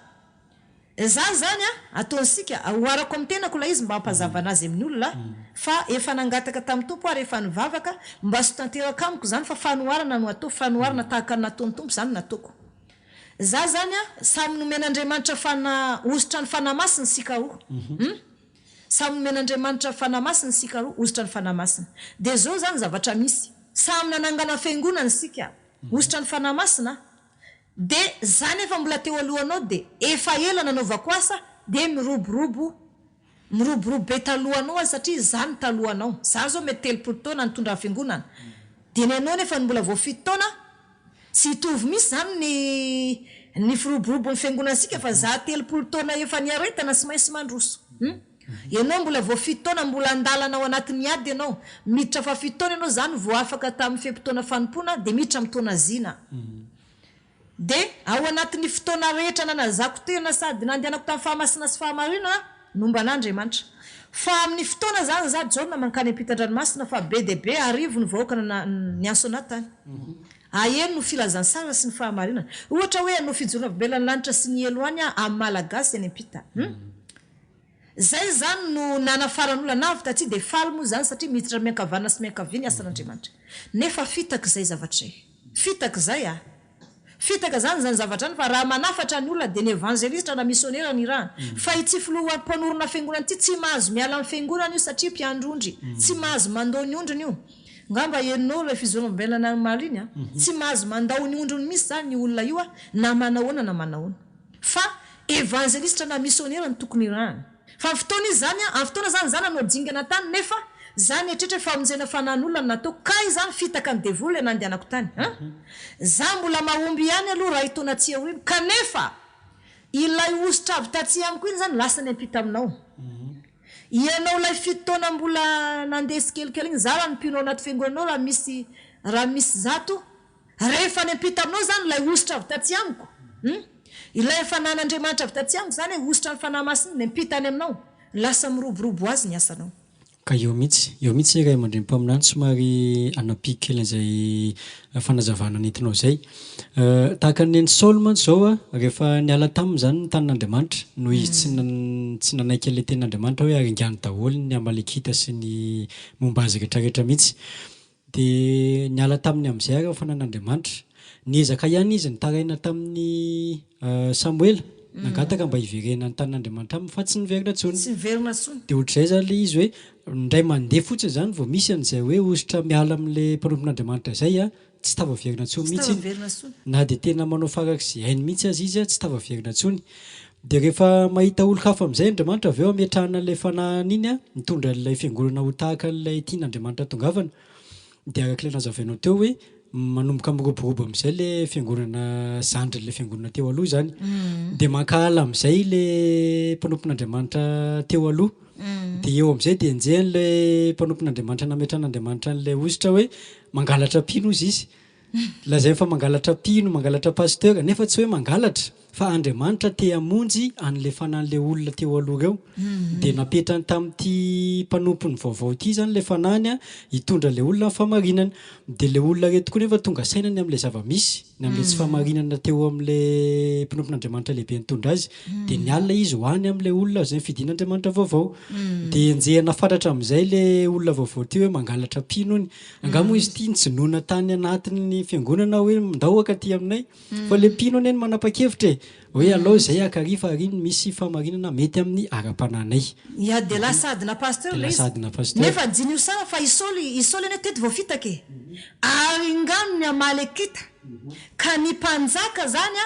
zany ataonsika oarako amin'ny tenako ilay izy mba hampazavana azy amin'ny olona fa efa nangataka tamin'ny tompo ary efa nivavaka mba sotanteraka amiko zany fa fanoharana no atao fanoharana tahaka ny nataon'ny tompo zany nataoko zany samy nomen'Andriamanitra ositra ny fanamasina sika roa samy nomen'Andriamanitra fanamasina sika roa ositra ny fanamasina dia zao zany zavatra misy samy nanangana fiangonana sika ositra ny fanamasina dia zany efa mbola teo alohanao dia efa ela nanaovako asa dia miroborobo be talohanao satria zany talohanao za zao mety 3 taona nitondra fiangonana dia nenao nefa mbola vao 7 taona sy hitovy misy zany ny firoborobo ny fiangonantsika fa za 3 taona efa niaretana sy mainsy mandroso ianao mbola vao 7 taona mbola andalana ao anatin'ny ady ianao miditra fa 7 taona ianao zany vao afaka tamin'ny fiam-potoana fanompona dia miditra amin'ny taona zina dia ao anatin'ny fotoana rehetra nanazako tena sady nandehanako tamin'ny fahamasina sy fahamarinana nomba an'Andriamanitra fa amin'ny fotoana zany za John mankany ampita-dranomasina fa be dia be arivo ny vahoaka ny anso anaty tany eno no filazany sara sy ny fahamarinana ohatra hoe anao fijorona velany lanitra sy ny elo any amin'ny malagasy any ampita zay zany no nanafaran'olona navy taty dia faly moa zany satria miditra miankavana sy miankaviny asan'Andriamanitra nefa fitaka zay zavatra zay fitaka zany zavatra fa raha manafatra ny olona dia ny evangeliste na missionnaire ny rahana fa itsy filompanorona fiangonana ity tsy mahazo miala amin'ny fiangonana io satria mpiandrondry tsy mahazo mandao ny ondriny io ngamba enao ilay fizorombelana mariny tsy mahazo mandao ny ondriny misy zany ny olona io na manahoana na manahoana fa evangeliste na missionnaire ny tokony irahana fa fotoana izy zany amin'ny fotoana zany anao dingana tany nefa zany etrehitra famonjena fanan'olona natao kay zany fitaka ny devoly nandehanako tany za mbola mahomby ihany aloha raha hitona atsy aoriny kanefa ilay ositra avy tatsy amiko iny zany lasany ampita aminao ianao ilay fitaona mbola nandesy kelikely iny za raha nipinao anaty fiangonanao raha misy zato rehefa ny ampita aminao zany ilay ositra avy tatsy amiko ilay fanan'Andriamanitra avy taty amiko zany hoe ositra ny fanahy masina ny mpitany aminao lasa miroborobo azy ny asanao ka eo mihitsy ray aman-dreny mpaminany somary anapiky kely an'izay fanazavana nentinao zay tahaka neny Saul mantsy zao rehefa niala taminy zany ny tanin'Andriamanitra no izy tsy nanaiky an'ilay tenin'Andriamanitra hoe aringany daholo ny Amalekita sy ny momba azy rehetrarehetra mihitsy dia niala taminy amin'izay rehefa fanan'Andriamanitra niezaka ihany izy nitaraina tamin'ny Samuel nangataka mba hiverena ny tanin'Andriamanitra aminy fa tsy niverina tsony dia ohatr'izay zany ilay izy hoe ndray mandeha fotsiny zany vao misy an'izay hoe ositra miala amin'ilay mpanompon'Andriamanitra zay tsy tavaverina tsony mihitsy na dia tena manao farak'izay hainy mihitsy azy izy tsy tavaverina tsony dia rehefa mahita olo hafa amin'izay Andriamanitra avy eo ametrahana ilay fanahiny iny mitondra ilay fiangonana ho tahaka ilay tian'Andriamanitra tongavana dia araka ilay nazavainao teo hoe manomboka miroborobo amin'izay ilay fiangonana zandry ilay fiangonana teo aloha zany dia mankahala amin'izay ilay mpanompon'Andriamanitra teo aloha dia eo amin'izay dia enjehan'ilay mpanompon'Andriamanitra nametran'Andriamanitra an'ilay ositra hoe mangalatra pino izy lazay fa mangalatra pino mangalatra pasteur nefa tsy hoe mangalatra fa Andriamanitra te hamonjy an'ilay fanan'ilay olona teo aloha reo dia napetrany tamin'ity mpanompony vaovao ity zany ilay fanahiny hitondra ilay olona famarinana dia ilay olona reto koa nefa tonga sainany amin'ilay zavamisy ny amin'ilay tsy famarinana teo amin'ilay mpanompon'Andriamanitra lehibe nitondra azy dia nialina izy hoany amin'ilay olona zay fidin'Andriamanitra vaovao dia enjehana fantatra amin'izay ilay olona vaovao ty hoe mangalatra pino iny angamo izy ity nijinoana tany anatin'ny fiangonana hoe ndahoaka ty aminay fa ilay pino eny manapa-kevitra hoe alao zay akarifa ary misy famarinana mety amin'ny ara-pananay ia dia lasadina pasteur nefa jiny io sara fa Isaoly eny tety voafitaka ary ngano ny Amalekita ka ny mpanjaka zany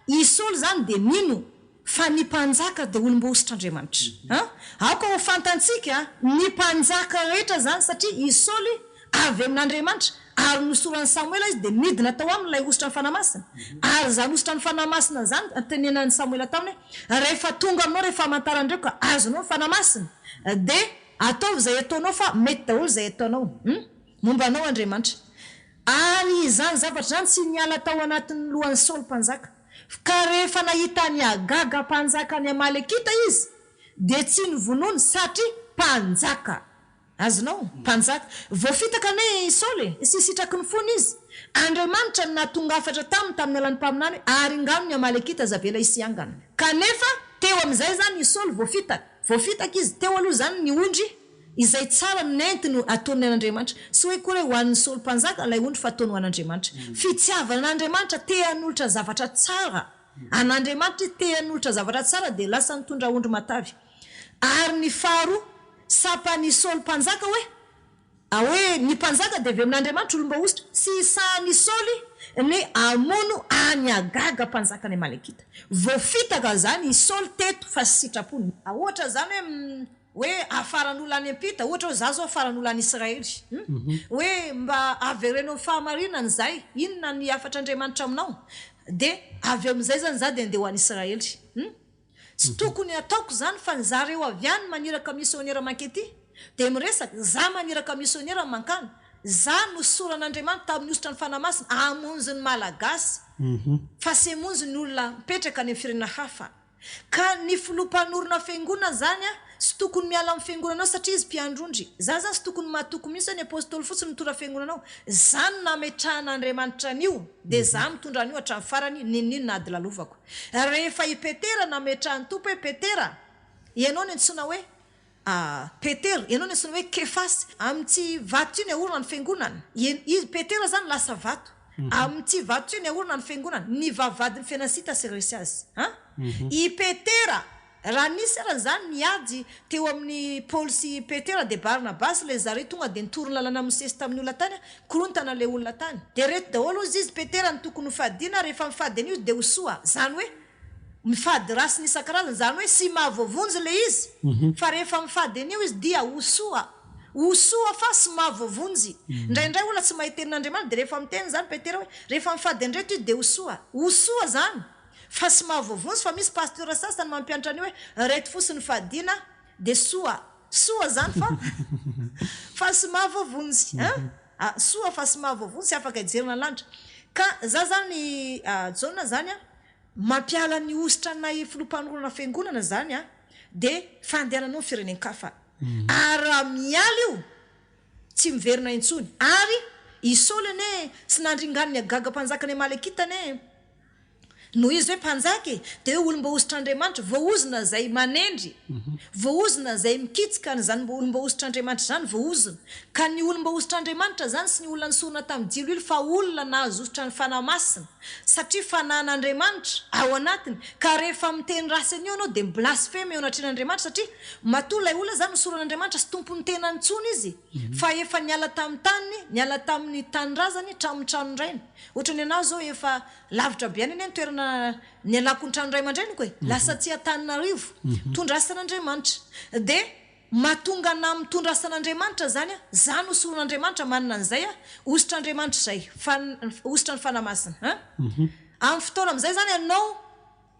Isaoly zany dia nino fa ny mpanjaka dia olom-bositr'Andriamanitra aoka ho fantantsika ny mpanjaka rehetra zany satria Isaoly avy amin'Andriamanitra ary nosoran'ny Samuel izy dia midina tao amin'ilay ositra ny fanahy masina ary zany ositra ny fanahy masina zany tenenan'ny Samuel taminy rehefa tonga aminao rehefa hamantarandreo ka azonao fanahy masina dia ataovy izay ataonao fa mety daholo izay ataonao mombanao Andriamanitra ary izany zavatra zany tsy niala tao anatin'ny lohan'ny Saoly mpanjaka ka rehefa nahita ny Agaga mpanjaka ny Amalekita izy dia tsy nivonony satria mpanjaka azonao mpanjaka voafitaka ne Saoly sy sitraky ny fony izy Andriamanitra natonga afatra tamin'ny alan'ny mpaminany ary ngano ny Amalekita zavela isiangana kanefa teo amin'izay zany ny Saoly voafitaka izy teo aloha zany ny ondry izay tsara nentiny ataony an'Andriamanitra sy hoe koa ho an'ny Saoly mpanjaka ilay ondry fa ataony ho an'Andriamanitra fitiavana an'Andriamanitra te hanolatra zavatra tsara an'Andriamanitra te hanolatra zavatra tsara dia lasa nitondra ondry matavy ary ny faharoa sapany Saoly mpanjaka hoe ny mpanjaka dia avy amin'Andriamanitra olomba ositra sy isahan'ny Saoly ny amono any Agaga mpanjaka ny Amalekita voafitaka zany Saoly teto fa sy sitrapony ohatra zany hoe afaran'olona any ampita ohatra hoe zazo afaran'olona any Israely hoe mba averenao fahamarinana zay inona ny afatr'Andriamanitra aminao dia avy amin'izay zany za dia andeha ho any Israely tsy tokony ataoko zany fa nizareo avy any maniraka missionnera mankety dia miresaka za maniraka missionnera mankany za nosoran'Andriamanitra tamin'ny ositra ny fanahy masina amonjy ny malagasy fa sy amonjy ny olona mipetraka any amin'ny firenena hafa ka ny filompanorona fiangonana zany sy tokony miala amin'ny fiangonanao satria izy mpiandrondry za zany sy tokony mahatoko mihitsy ny apôstôly fotsiny mitondra fiangonanao zany nametrahan'Andriamanitra an'io dia za mitondra an'io hatramin'ny farany ninino na ady lalovako rehefa i Petera nametrahan'ny tompo hoe Petera ianao ny antsoina hoe Petera ianao ny antsoina hoe Kefasy amin'ity vato iny ahorona ny fiangonana Petera zany lasa vato amin'ity vato iny ahorona ny fiangonana ny vavadin'ny fianasita sy resy azy i Petera raha nisy raha zany niady teo amin'ny Paoly sy Petera dia Barnabasy le zare tonga dia nitorona lalana Mosesy tamin'ny olona tany korontana le olona tany dia reto daholo izy Petera ny tokony hofadiana rehefa mifady an'io dia hosoa zany hoe mifady rasy ny isan-karazany zany hoe sy mahavovonjy le izy fa rehefa mifady an'io izy dia hosoa fa sy mahavovonjy indraindray olona tsy mahita tenin'Andriamanitra dia rehefa miteny zany Petera hoe rehefa mifady andreto izy dia hosoa zany fa sy mahavovonjy fa misy pasteur sasany mampianatra an'io hoe reto fosiny fadiana dia soa zany fa sy mahavovonjy soa fa sy mahavovonjy sy afaka ijerina lanitra ka za zany jaona zany mampiala ny ositra nay filompanorana fiangonana zany a de fandehananao ny firenenkafa ary raha miala io tsy miverina intsony ary isolane sy nandringaniny agagam-panjakany malekitany no izy hoe mpanjaky de hoe olomba ositr'Andriamanitra voaozina zay manendry voaozina zay mikitsika zany olomba ositr'Andriamanitra zany voaozina ka ny olomba ositr'Andriamanitra zany sy ny olona nisorona tamin'ny jilo ilo fa olona nahazo ositra ny fanamasina satria fanan'Andriamanitra ao anatiny ka rehefa miteny rasany io anao de blasfemy eo anatren'Andriamanitra satria matoa lay olona zany nisoron'Andriamanitra sy tompony tena nitsony izy fa efa niala tamin'ny tany niala tamin'ny tanyrazany tramontranon-drainy ohatrany anao zao efa lavitra be any eny toerana ny alako ny tranoray aman-dreniko lasa tsy atanynarivo tondrasan'Andriamanitra de mahatonga na mitondra san'Andriamanitra zany a zany osoron'Andriamanitra manana an'izay a ositr'Andriamanitra zay ositra ny fanamasina amin'ny fotoana amin'izay zany ianao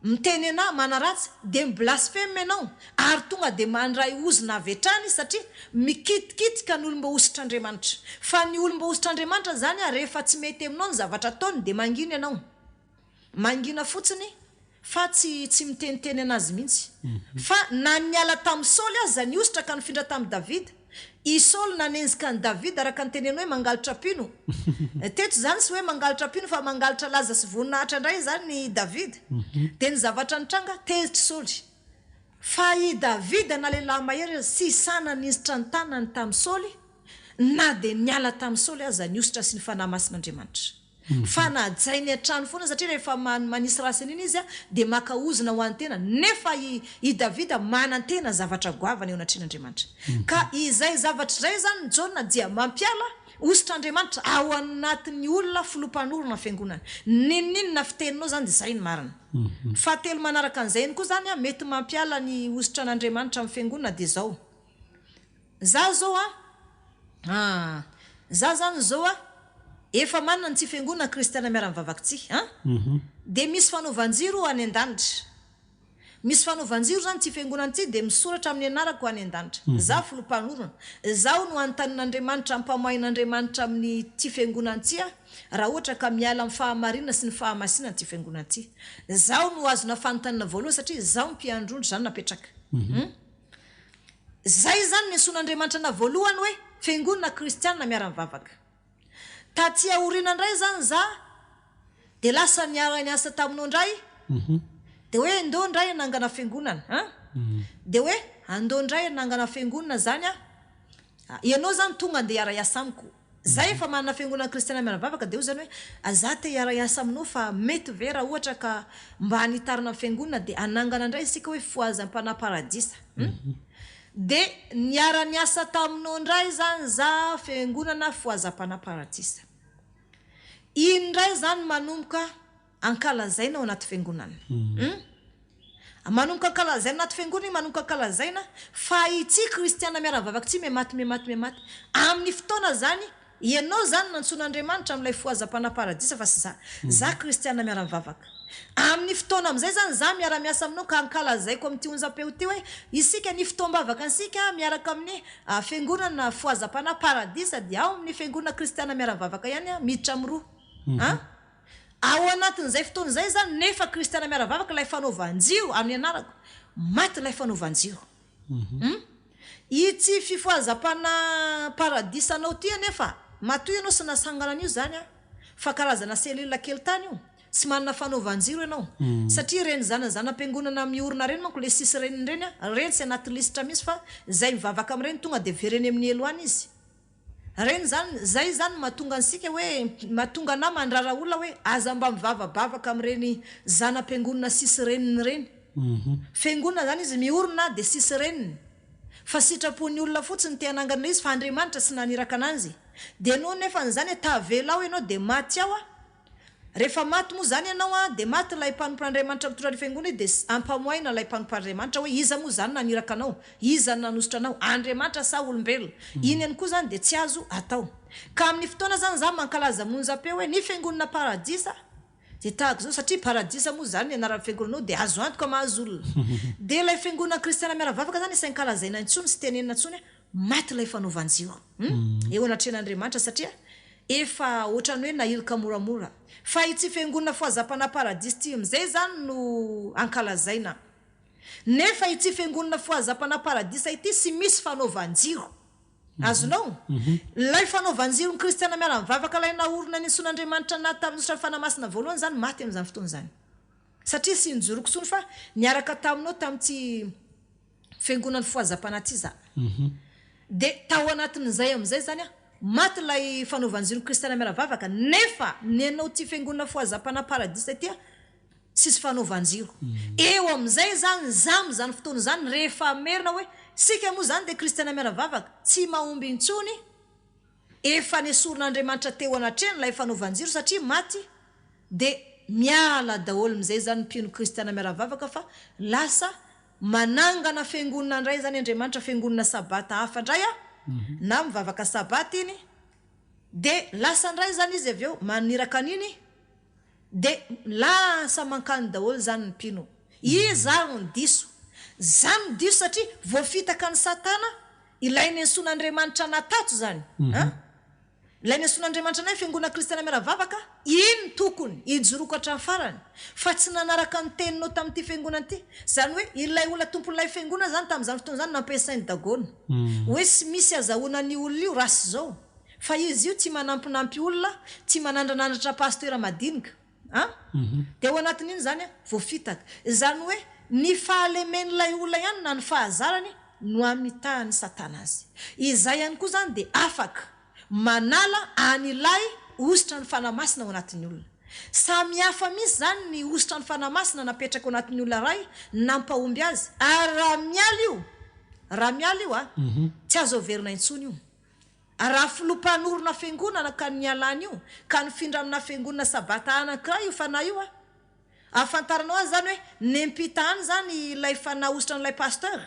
miteny ana manaratsy de blasfeme ianao ary tonga de mandray ozina avy hatrany satria mikitikitika ny olomba ositr'Andriamanitra fa ny olomba ositr'Andriamanitra zany a rehefa tsy mety aminao ny zavatra ataony de mangina ianao mangina fotsiny fa tsy miteniteny anazy mihitsy fa na niala tamin'ny Saoly azy zany ositra ka nifindra tamin'ny Davida i Saoly nanenzika ny Davida araka ny teneny hoe mangalatra pino teto zany sy hoe mangalatra pino fa mangalatra laza sy voninahitra indray zany ny Davida de ny zavatra nitranga tezitra Saoly fa i Davida na lehilahy mahery sy sanany izitra ny tanany tamin'ny Saoly na de niala tamin'ny Saoly azy zany ositra sy ny fanahy masin'Andriamanitra fa najainy hatrany foana satria rehefa manisy rasany iny izy a de makaozina ho an'ny tena nefa i Davida manantena zavatra goavana eo anatren'Andriamanitra ka izay zavatra zay zany Jona dia mampiala ositr'Andriamanitra ao anatin'ny olona filompanorona fiangonana ninninona fiteninao zany de zay ny marina fa telo manaraka an'izay iny koa zany a mety mampiala ny ositran'Andriamanitra amin'ny fiangonana de zao za zao a za zany zao a efa manana ny tsy fiangonana kristiana miara-mivavaky tsy de misy fanaovanjiro any an-danitra misy fanaovanjiro zany tsy fiangonana ty de misoratra amin'ny anarako any an-danitra za filompanorona zaho no antanin'Andriamanitra ampamoain'Andriamanitra amin'ny ty fiangonana ty a raha ohatra ka miala amin'ny fahamarina sy ny fahamasinana ty fiangonana ty zaho no azona fanontaniana voalohany satria zaho mpiandrondro zany napetraka zay zany ny anson'Andriamanitra na voalohany hoe fiangonana kristiana miara-mivavaka taty aoriana indray zany za de lasa niara niasa taminao indray de hoe andao indray anangana fiangonana de hoe andao indray anangana fiangonana zany a ianao zany tonga de iara-iasa amiko za efa manana fiangonana kristiana miara-mivavaka de io zany hoe aza te iara-iasa aminao fa mety ve raha ohatra ka mba hanitarina fiangonana de anangana indray isika hoe foazam-panahy paradisa de niara-niasa taminao indray zany za fiangonana foazam-panahy paradisa indray zany manomboka ankalazaina ao anaty fiangonana manomboka ankalazaina anaty fiangonana manomboka ankalazaina fa ity kristiana miara-mivavaka tsy mematy amin'ny fotoana zany ianao zany nantson'Andriamanitra amin'ilay foazam-panahy paradisa fa sy za kristiana miara-mivavaka amin'ny fotoana amin'izay zany za miara-miasa aminao ka ankalazaiko amin'ity onjam-peo ty hoe isika ny fotoam-bavaka ansika miaraka amin'ny fiangonana foazam-panahy paradisa de ao amin'ny fiangonana kristiana miara-mivavaka ihany a miditra amin'ny roa ao anatin'izay fotoana izay zany nefa kristiana miara-mivavaka lay fanaovanjiro amin'ny anarako maty lay fanaovanjiro ity fifoazam-panahy paradisa anao ty nefa matoy ianao sy nasangana an'io zany a fa karazana selila kely tany io sy manana fanaovanjiro ianao satria reny zanam-piangonana miorina reny manko le sisy reniny reny a reny sy anaty lisitra misy fa zay mivavaka amin'ireny tonga de vereny amin'ny eloany izy reny zany zay zany mahatonga ansika hoe mahatonga na mandrara olona hoe aza mba mivavabavaka amin'ireny zanam-piangonana sisy reniny reny fiangonana zany izy miorina de sisy reniny fa sitrapon'ny olona fotsiny te hanangana izy fa Andriamanitra sy naniraka ananjy de no nefa zany tavela ao ianao de maty ao a rehefa maty moa zany ianao a de maty lay mpanompon'Andriamanitra mitondra ny fiangonana de ampamoaina lay mpanompon'Andriamanitra hoe iza moa zany naniraka anao iza nanositra anao Andriamanitra sa olombelona iny any koa zany de tsy azo atao ka amin'ny fotoana zany za mankalaza monja-peo hoe ny fiangonana paradisa de tahaka zao satria paradisa moa zany anaran'ny fiangonanao de azo antoka mahazo olona de lay fiangonana kristiana miara-mivavaka zany sy ankalazaina intsony sy tenenina intsony maty lay fanaovanjiro eo anatren'Andriamanitra satria efa ohatrany hoe nahiloka moramora fa itsy fiangonana foazapana paradisy ty am'izay zany no ankalazaina nefa itsy fiangonana foazapana paradisy ity sy misy fanaovanjiro azonao lay fanaovanjiro ny kristiana miara mivavaka lay naorina ny son'Andriamanitra na tamin'ny fanamasina voalohany zany maty amin'izany fotoana zany satria sy njoroko sony fa niaraka taminao tamin'ty fiangonana foazapana ty za de tao anatin'izay am'izay zany a maty lay fanaovanjiro ny kristiana miara mivavaka nefa nenao ty fiangonana foazapana paradisy ty sisy fanaovanjiro eo am'izay zany zany fotoana zany rehefa merina hoe sika moa zany de kristiana miara mivavaka tsy mahomby intsony efa nesorin'Andriamanitra teo anatreny lay fanaovanjiro satria maty de miala daholo am'izay zany mpino kristiana miara mivavaka fa lasa manangana fiangonana ndray zany Andriamanitra fiangonana sabata hafa ndray na mivavaka sabata iny de lasa ndray zany izy aveo maniraka aniny de lasa mankany daholo zany mpino izany diso zany diso satria voafitaka ny satana ilainy anson'Andriamanitra natato zany ilainy anson'Andriamanitra nay fiangonana kristiana miara mivavaka iny tokony ijoroko hatramin'ny farany fa tsy nanaraka ny teninao tamin'ity fiangonana ty zany hoe ilay olona tompon'ilay fiangonana zany tamin'izany fotoana zany nampiasainy dagona hoe sy misy azahoana ny olona io rasy zao fa izy io tsy manampinampy olona tsy manandranandratra pastera madinika de ao anatin'iny zany voafitaka zany hoe ny fahalemen'ilay olona ihany na ny fahazarany no amitahany satana azy izay ihany koa zany de afaka manala anylay ositra ny fanamasina ao anatin'ny olona samy hafa misy zany ny ositra ny fanamasina napetraka ao anatin'ny olona ray nampahomby azy ary raha miala io tsy azo overina intsony io raha filompanorona fiangonana ka ny alany io ka nifindra amina fiangonana sabata anankiray io fanahy io afantaranao azy zany hoe nempitany zany ilay fanaositra n'ilay pasteur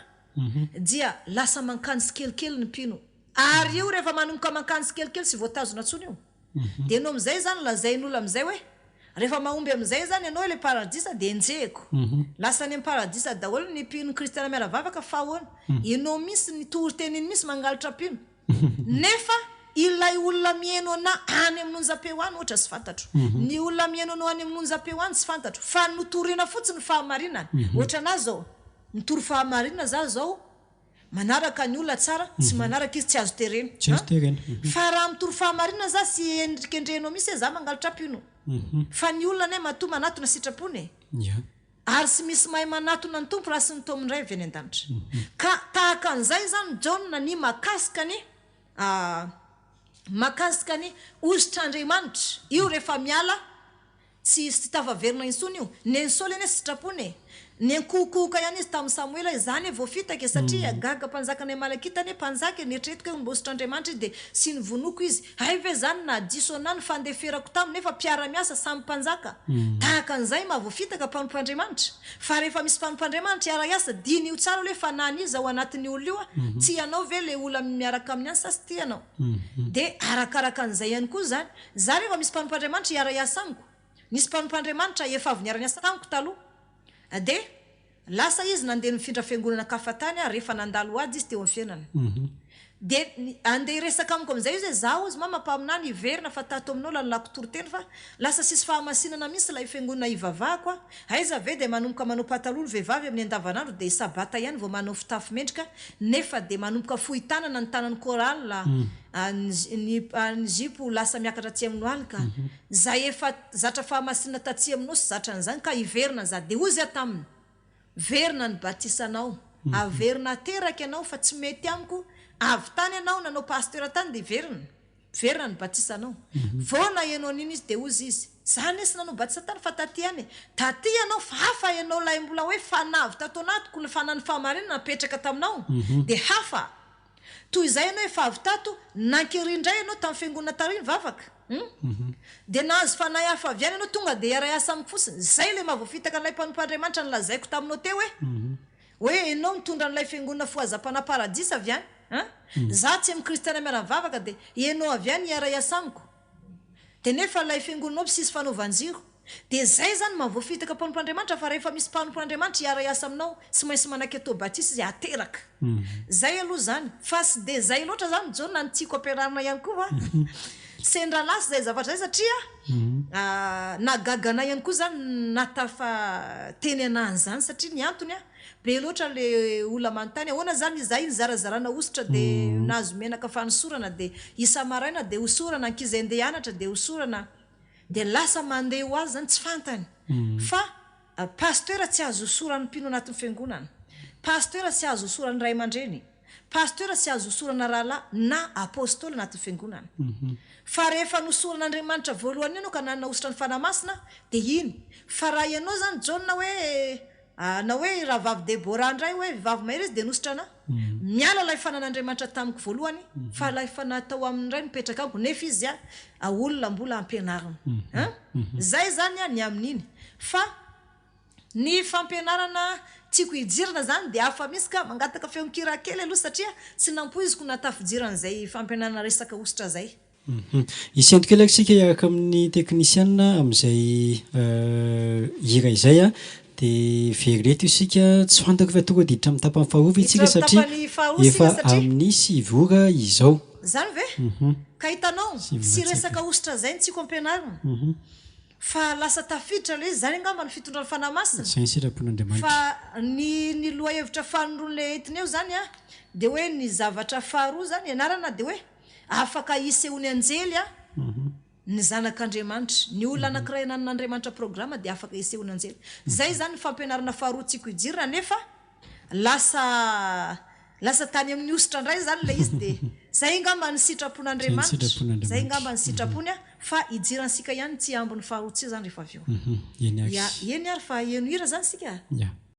dia lasa mankany sikelikely ny mpino ary io rehefa manomboka mankany sikelikely sy voatazona ntsony io de enao am'izay zany lazain'olona am'izay hoe rehefa mahomby am'izay zany ianao le paradisa de enjehiko lasa ny amin'ny paradisa daholo ny mpino kristiana miara mivavaka fa ahoana ianao misy ny tory-teniny misy mangalatra mpino nefa ilay olona mieno na any amin'nonjam-pehoany ohatra sy fantatro ny olona mieno anao any amin'nonjam-pehoany sy fantatro fa notoriana fotsiny fahamarinana ohatra anazy zao mitory fahamarinana za zao manaraka ny olona tsara tsy manaraka izy tsy azo tereny fa raha mitory fahamarinana za sy endrikendrenao misy za mangalatra mpino fa ny olona ne matoa manatona sitrapony ary sy misy mahay manatona ny tompo raha sy nytomindray avy any an-danitra ka tahaka an'izay zany John ny makasika ny ositr'Andriamanitra io rehefa miala tsy tafaverina intsony io ny ensole ene sitrapony ny ankokoka ihany izy tamin'ny Samuela izany voafitaka satria gaga mpanjakany malakitany mpanjaka neritretika hoe mbositr'Andriamanitra izy de sy ny vonoko izy hay ve zany na diso anany fandeferako taminy nefa mpiara-miasa samy mpanjaka tahaka an'izay mahavoafitaka mpanompoandriamanitra fa rehefa misy mpanompoandriamanitra iara-iasa diny io tsara hoe fanany izy ao anatin'ny olona io tsy ianao ve le olona miaraka amin'ny any sa sy ty ianao de arakaraka an'izay ihany koa zany za rehefa misy mpanompoandriamanitra iara-iasa amiko nisy mpanompoandriamanitra efa avy niara-niasa tamiko taloha de lasa izy nandeha nifindra fiangonana kafatany rehefa nandalo ady izy teo amin'ny fiainana de andeha resaka amiko am'izay izy zaho izy mama mpaminany iverina fa tato aminao lalako toroteny fa lasa sisy fahamasinana misy la fiangonana ivavahako aiza ve de manomboka manao patalolo vehivavy amin'ny andavanandro de sabata ihany vao manao fitafy mendrika nefa de manomboka fohitanana ny tanany koral ny jipo lasa miakatra atsy aminao alika zay efa zatra fahamasinana tatsy aminao sy zatra an'izany ka iverina za de ozy ataminy verina ny batisanao averina teraka ianao fa tsy mety amiko avy tany ianao nanao pasteur tany de verina ny batisanao vona ianao niny izy de ozy izy zany sy nanao batisa tany fa taty ianao fa hafa ianao lay mbola hoe fanavy tato anatiko ny fanany fahamarinana napetraka taminao de hafa toy izay ianao efa avy tato nankirindray ianao tamin'ny fiangonana tariny vavaka de nahazo fanahy hafa avy any ianao tonga de iara-iasa amiko fotsiny zay le mahavoafitaka n'ilay mpanompoandriamanitra nylazaiko taminao teo hoe ianao mitondra n'ilay fiangonana foazapana paradisa avy any za tsy amin'ny kristiana miara mivavaka de ianao avy any iara-iasa amiko de nefa ilay fiangonanao sisy fanaovanjiro de zay zany mahavoafitaka mpanompoandriamanitra fa rehefa misy mpanompoandriamanitra iara-iasa aminao sy mainsy manaiky atao batisa izy ateraka zay aloha zany fa sy de zay loatra zany jao na ny tiako ampiararina ihany koa sendra lasa zay zavatra zay satria nagagana ihany koa zany natafa teny anany zany satria ny antony a be loatra le olona manontany ahoana zany izay nizarazarana ositra de nazo menaka fanosorana de isa maraina de hosorana ankizy andeha hianatra de hosorana de lasa mandeha ho azy zany tsy fantany fa pasteur tsy azo hosorany mpino anatin'ny fiangonana, pasteur tsy azo hosorany ray aman-dreny, pasteur tsy azo hosorana rahalahy na apôstôly anatin'ny fiangonana. Fa rehefa nosoran'Andriamanitra voalohany ianao ka nanana ositra ny fanamasina de iny fa raha ianao zany John na hoe raha vavy Debora ndray hoe vavy mahery izy de nositra ana miala lay fanan'Andriamanitra tamiko voalohany fa lay fanatao amin'ray nipetraka amiko nefa izy olona mbola ampianarana zay zany ny amin'iny fa ny fampianarana tiako hijirana zany de hafa misy ka mangataka feonkira kely aloha satria tsy nampoiziko natafijirana zay fampianarana resaka ositra zay. Isentiko kely sika hiaraka amin'ny teknisiana amin'izay hira izay de vereto isika tsy fantako fa tonga diditra amin'ny tapany faharoa itsika satria efa amin'ny 7 ora izao zany ve ka hitanao sy resaka ositra zay ny tsiko ampianarana fa lasa tafiditra le zany angamba ny fitondran'ny fanamasina zay sitrapon'Andriamanitra fa ny loha hevitra fanorony le entiny eo zany de hoe ny zavatra faharoa zany ianarana de hoe afaka isehony anjely ny zanak'Andriamanitra ny olona anankiray nanan'Andriamanitra programa de afaka isehony anjely zay zany ny fampianarana faharoa tsiko hijirana nefa lasa tany amin'ny ositra ndray zany le izy de zay ngamba ny sitrapon'Andriamanitra zay ngamba ny sitrapony fa hijiransika ihany tsy ambony faharoa tsy zany rehefa avy eo eny ary fa eno hira zany sika